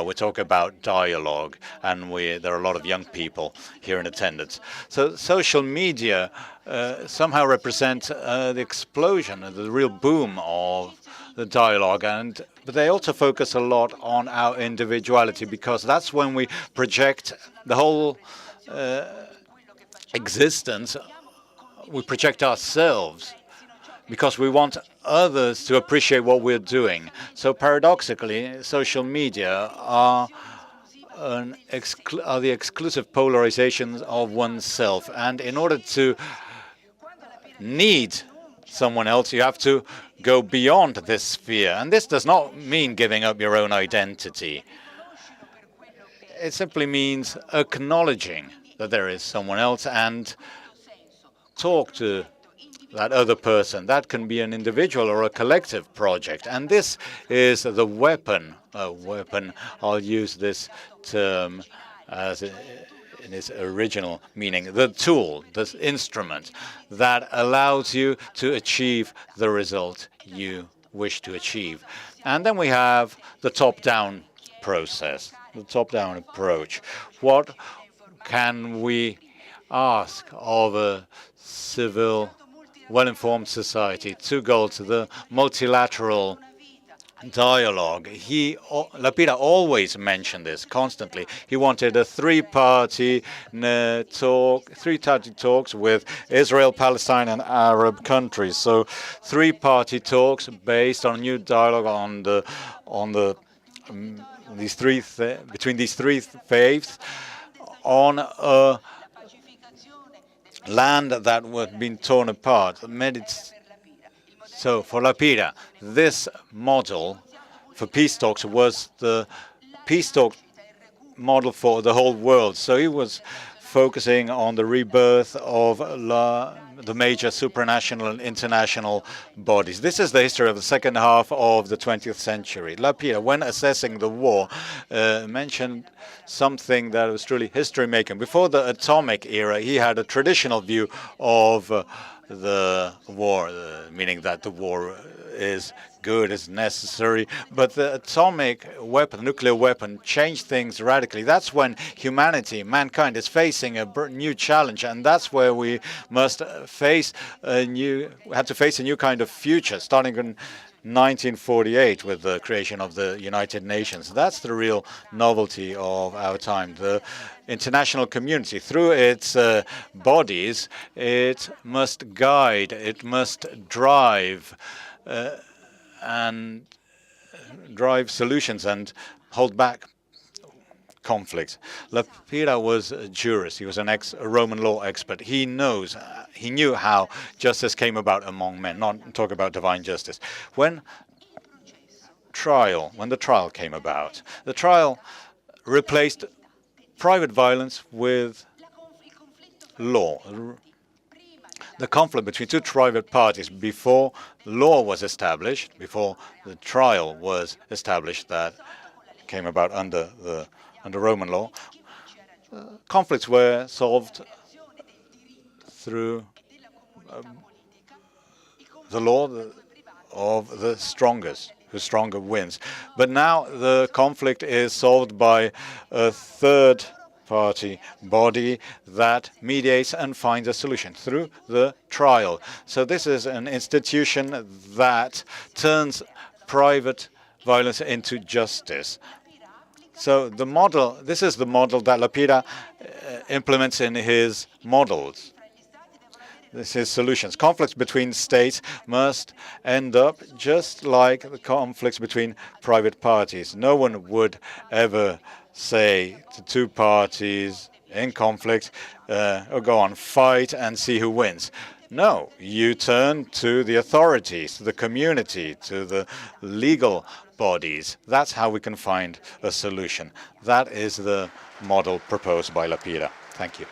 [SPEAKER 2] we talk about dialogue, and there are a lot of young people here in attendance. So social media somehow represent the explosion, the real boom of the dialogue, but they also focus a lot on our individuality, because that's when we project the whole existence. We project ourselves because we want others to appreciate what we're doing. So paradoxically, social media are the exclusive polarizations of oneself. And in order to need someone else, you have to go beyond this sphere. And this does not mean giving up your own identity. It simply means acknowledging that there is someone else and talk to that other person. That can be an individual or a collective project. And this is the weapon. I'll use this term as in its original meaning, the tool, the instrument that allows you to achieve the result you wish to achieve. And then we have the top-down process, the top-down approach. What can we ask of a civil, well-informed society? Two goals: the multilateral dialogue. Lapira always mentioned this constantly. He wanted a three-party talks with Israel, Palestine, and Arab countries. So, three-party talks based on new dialogue between these three faiths on a land that had been torn apart. So for Lapira, this model for peace talks was the peace talk model for the whole world. So he was focusing on the rebirth of the major supranational and international bodies. This is the history of the second half of the 20th century. Lapira, when assessing the war, mentioned something that was truly history-making. Before the atomic era, he had a traditional view of the war, meaning that the war is good, is necessary, but the atomic weapon, nuclear weapon, changed things radically. That's when mankind is facing a new challenge, and that's where we must had to face a new kind of future, starting in 1948 with the creation of the United Nations. That's the real novelty of our time. The international community, through its bodies, it must guide, it must drive solutions and hold back conflicts. Lapira was a jurist. He was an ex-Roman law expert. He knew how justice came about among men, not talk about divine justice. When the trial came about, the trial replaced private violence with law. The conflict between two private parties before law was established, before the trial was established that came about under Roman law, conflicts were solved through the law of the strongest, who stronger wins. But now the conflict is solved by a third party body that mediates and finds a solution through the trial. So this is an institution that turns private violence into justice. So this is the model that Lapira implements in his models. This is solutions. Conflicts between states must end up just like the conflicts between private parties. No one would ever say to two parties in conflict, go on, fight and see who wins. No, you turn to the authorities, to the community, to the legal bodies. That's how we can find a solution. That is the model proposed by Lapira. Thank you.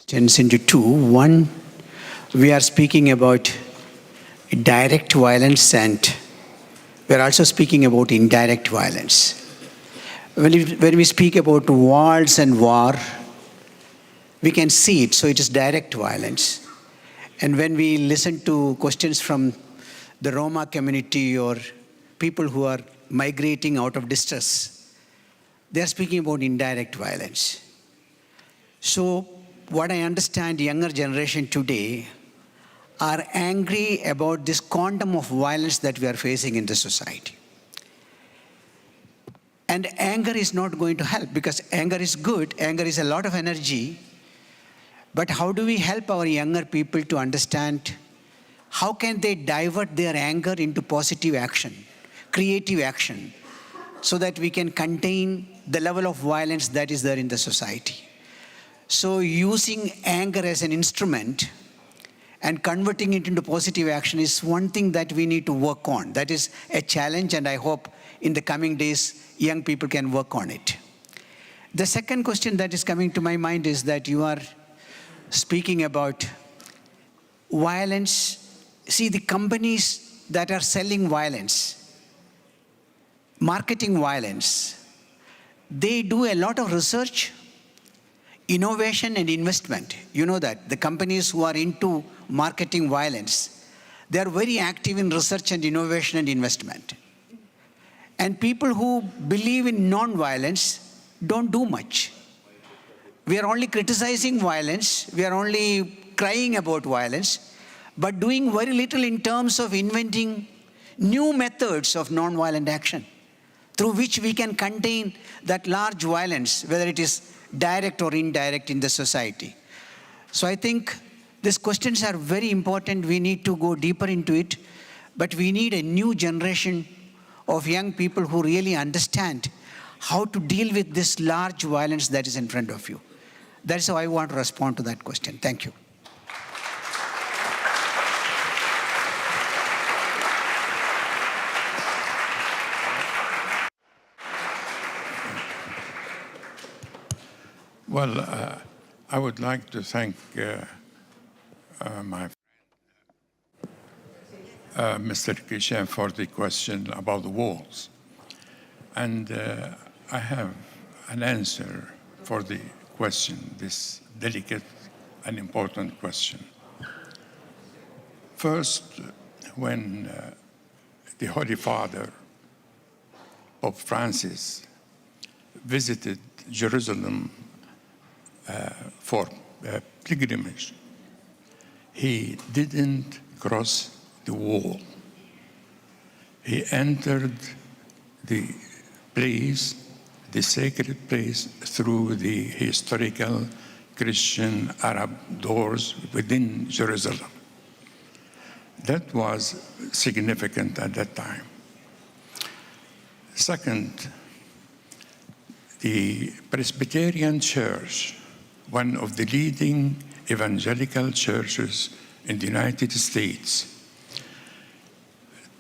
[SPEAKER 5] Into two. One, we are speaking about direct violence, and we're also speaking about indirect violence. When we speak about wars and war, we can see it, so it is direct violence. And when we listen to questions from the Roma community or people who are migrating out of distress, they are speaking about indirect violence. So what I understand, younger generation today are angry about this quantum of violence that we are facing in the society. And anger is not going to help, because anger is good, anger is a lot of energy. But how do we help our younger people to understand how can they divert their anger into positive action, creative action, so that we can contain the level of violence that is there in the society? So using anger as an instrument and converting it into positive action is one thing that we need to work on. That is a challenge, and I hope in the coming days, young people can work on it. The second question that is coming to my mind is that you are speaking about violence. See, the companies that are selling violence, marketing violence, they do a lot of research, innovation, and investment. You know that. The companies who are into marketing violence, they are very active in research and innovation and investment. And people who believe in non-violence don't do much. We are only criticizing violence, we are only crying about violence, but doing very little in terms of inventing new methods of non-violent action through which we can contain that large violence, whether it is direct or indirect in the society. So I think these questions are very important. We need to go deeper into it, but we need a new generation of young people who really understand how to deal with this large violence that is in front of you. That's how I want to respond to that question. Thank you.
[SPEAKER 6] Well, I would like to thank my Mr. Kishan for the question about the walls. And I have an answer for the question, this delicate and important question. First, when the Holy Father, Pope Francis, visited Jerusalem for pilgrimage, he didn't cross the wall. He entered the place, the sacred place, through the historical Christian Arab doors within Jerusalem. That was significant at that time. Second, the Presbyterian Church, one of the leading evangelical churches in the United States,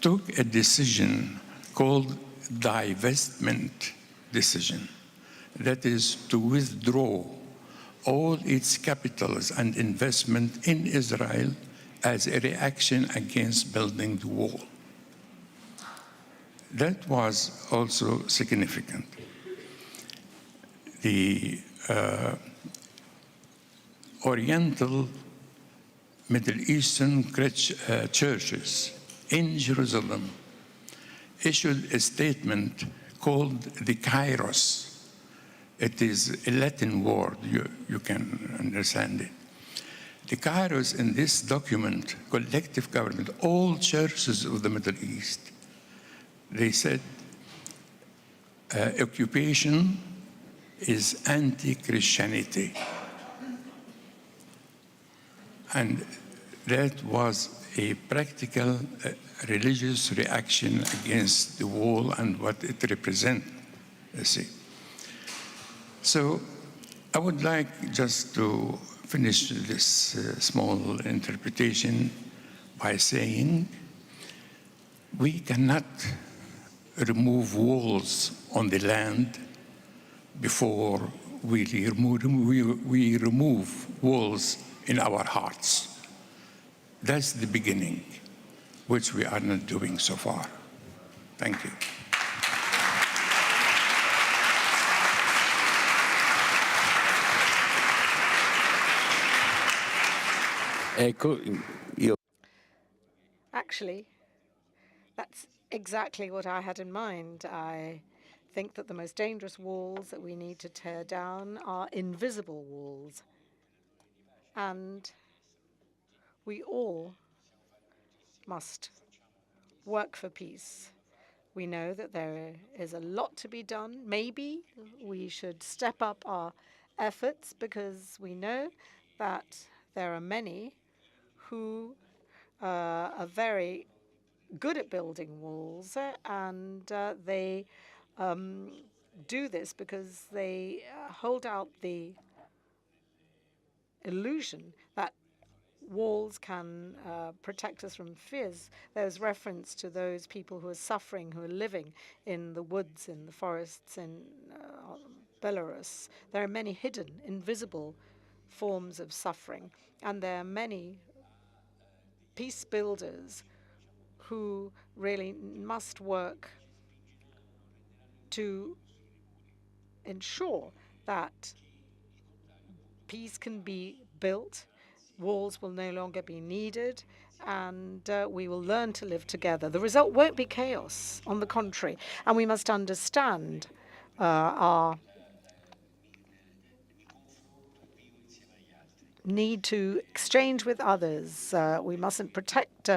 [SPEAKER 6] took a decision called divestment decision. That is to withdraw all its capitals and investment in Israel as a reaction against building the wall. That was also significant. The Oriental Middle Eastern churches in Jerusalem issued a statement called the Kairos. It is a Latin word, you can understand it. The Kairos in this document, collective government, all churches of the Middle East, they said occupation is anti-Christianity. And that was a practical religious reaction against the wall and what it represents, you see. So I would like just to finish this small interpretation by saying we cannot remove walls on the land before we remove walls in our hearts. That's the beginning, which we are not doing so far. Thank you.
[SPEAKER 4] Actually, that's exactly what I had in mind. I think that the most dangerous walls that we need to tear down are invisible walls. And we all must work for peace. We know that there is a lot to be done. Maybe we should step up our efforts because we know that there are many who are very good at building walls, and they do this because they hold out the illusion that walls can protect us from fears. There's reference to those people who are suffering, who are living in the woods, in the forests in Belarus. There are many hidden, invisible forms of suffering. And there are many peace builders who really must work to ensure that peace can be built, walls will no longer be needed, and we will learn to live together. The result won't be chaos, on the contrary, and we must understand our need to exchange with others. We mustn't protect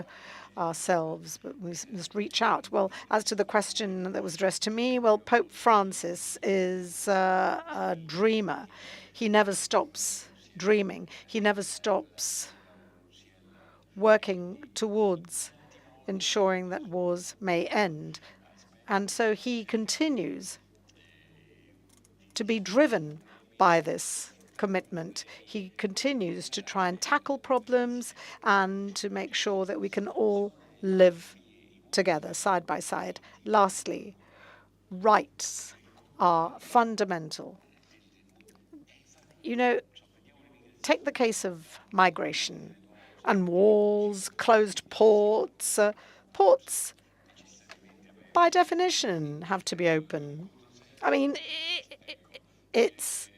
[SPEAKER 4] ourselves, but we must reach out. Well, as to the question that was addressed to me, well, Pope Francis is a dreamer. He never stops dreaming. He never stops working towards ensuring that wars may end. And so he continues to be driven by this commitment. He continues to try and tackle problems and to make sure that we can all live together, side by side. Lastly, rights are fundamental. You know, take the case of migration and walls, closed ports. Ports, by definition, have to be open. I mean, it's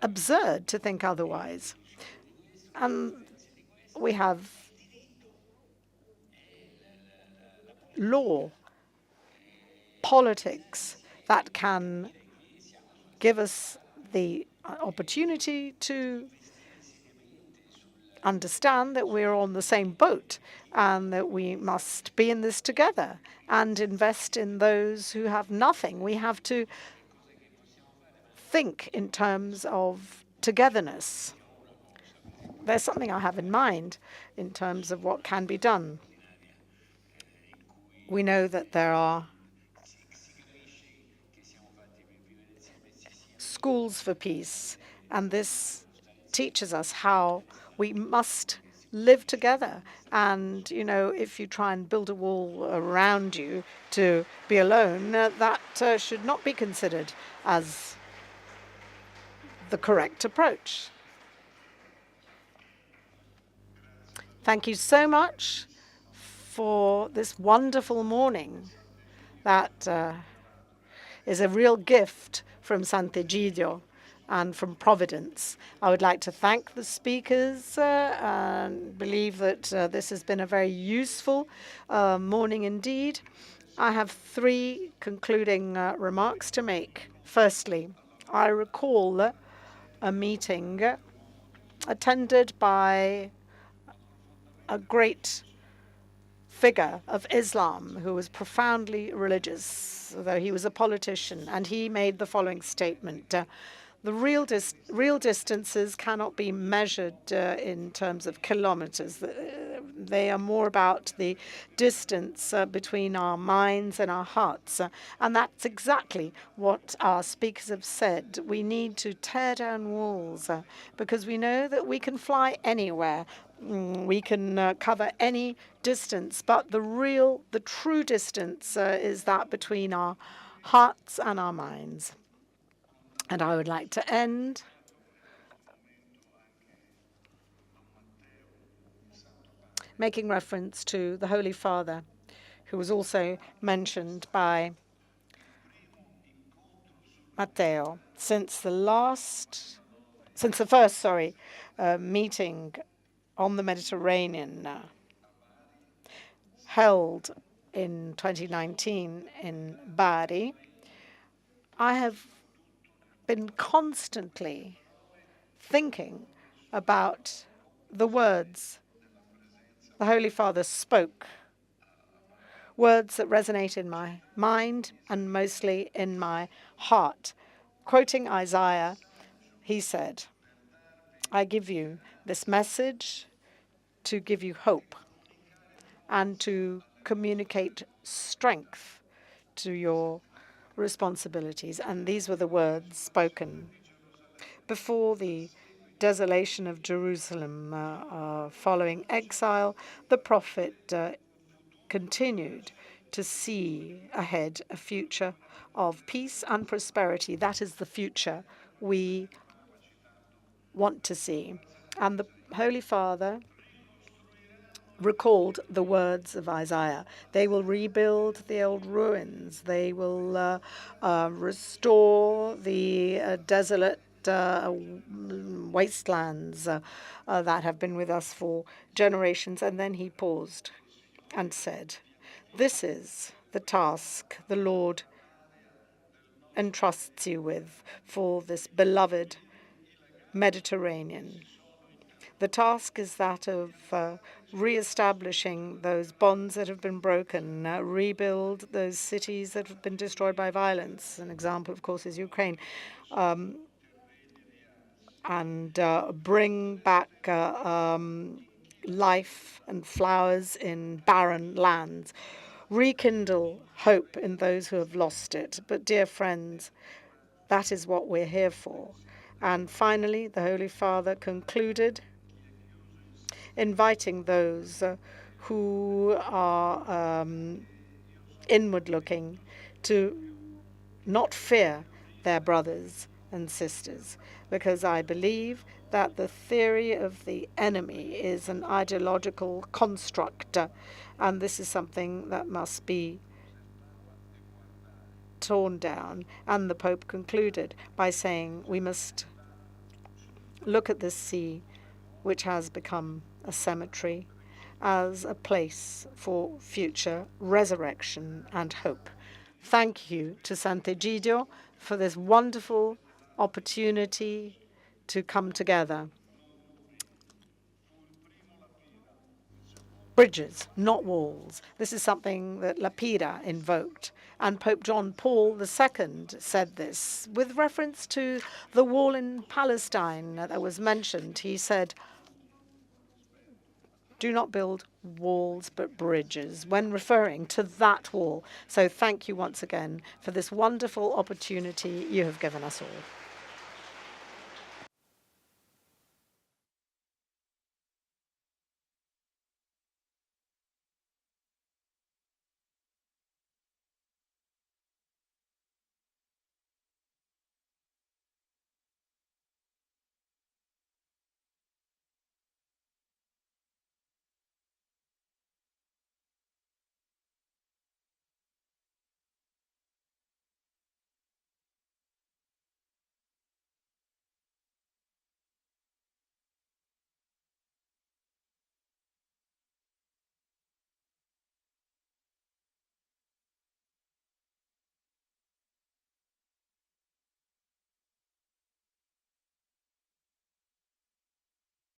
[SPEAKER 4] absurd to think otherwise. And we have law, politics that can give us the opportunity to understand that we're on the same boat and that we must be in this together and invest in those who have nothing. We have to think in terms of togetherness. There's something I have in mind in terms of what can be done. We know that there are schools for peace, and this teaches us how we must live together. And, you know, if you try and build a wall around you to be alone, that should not be considered as the correct approach. Thank you so much for this wonderful morning. That is a real gift from Sant'Egidio and from Providence. I would like to thank the speakers and believe that this has been a very useful morning indeed. I have three concluding remarks to make. Firstly, I recall a meeting attended by a great figure of Islam who was profoundly religious, though he was a politician, and he made the following statement. The real distances cannot be measured in terms of kilometers. They are more about the distance between our minds and our hearts. And that's exactly what our speakers have said. We need to tear down walls because we know that we can fly anywhere. We can cover any distance, but the true distance is that between our hearts and our minds. And I would like to end making reference to the Holy Father, who was also mentioned by Matteo. Since the first meeting on the Mediterranean held in 2019 in Bari, I have been constantly thinking about the words the Holy Father spoke, words that resonate in my mind and mostly in my heart. Quoting Isaiah, he said, "I give you this message to give you hope and to communicate strength to your responsibilities." And these were the words spoken before the desolation of Jerusalem following exile. The prophet continued to see ahead a future of peace and prosperity. That is the future we want to see. And the Holy Father recalled the words of Isaiah. They will rebuild the old ruins. They will restore the desolate wastelands that have been with us for generations. And then he paused and said, "This is the task the Lord entrusts you with for this beloved Mediterranean. The task is that of re-establishing those bonds that have been broken, rebuild those cities that have been destroyed by violence. An example, of course, is Ukraine. And bring back life and flowers in barren lands. Rekindle hope in those who have lost it. But, dear friends, that is what we're here for." And finally, the Holy Father concluded, inviting those who are inward-looking to not fear their brothers and sisters, because I believe that the theory of the enemy is an ideological construct, and this is something that must be torn down. And the Pope concluded by saying we must look at this sea, which has become a cemetery, as a place for future resurrection and hope. Thank you to Sant'Egidio for this wonderful opportunity to come together. Bridges, not walls. This is something that Lapida invoked. And Pope John Paul II said this with reference to the wall in Palestine that was mentioned. He said, "Do not build walls, but bridges," when referring to that wall. So thank you once again for this wonderful opportunity you have given us all.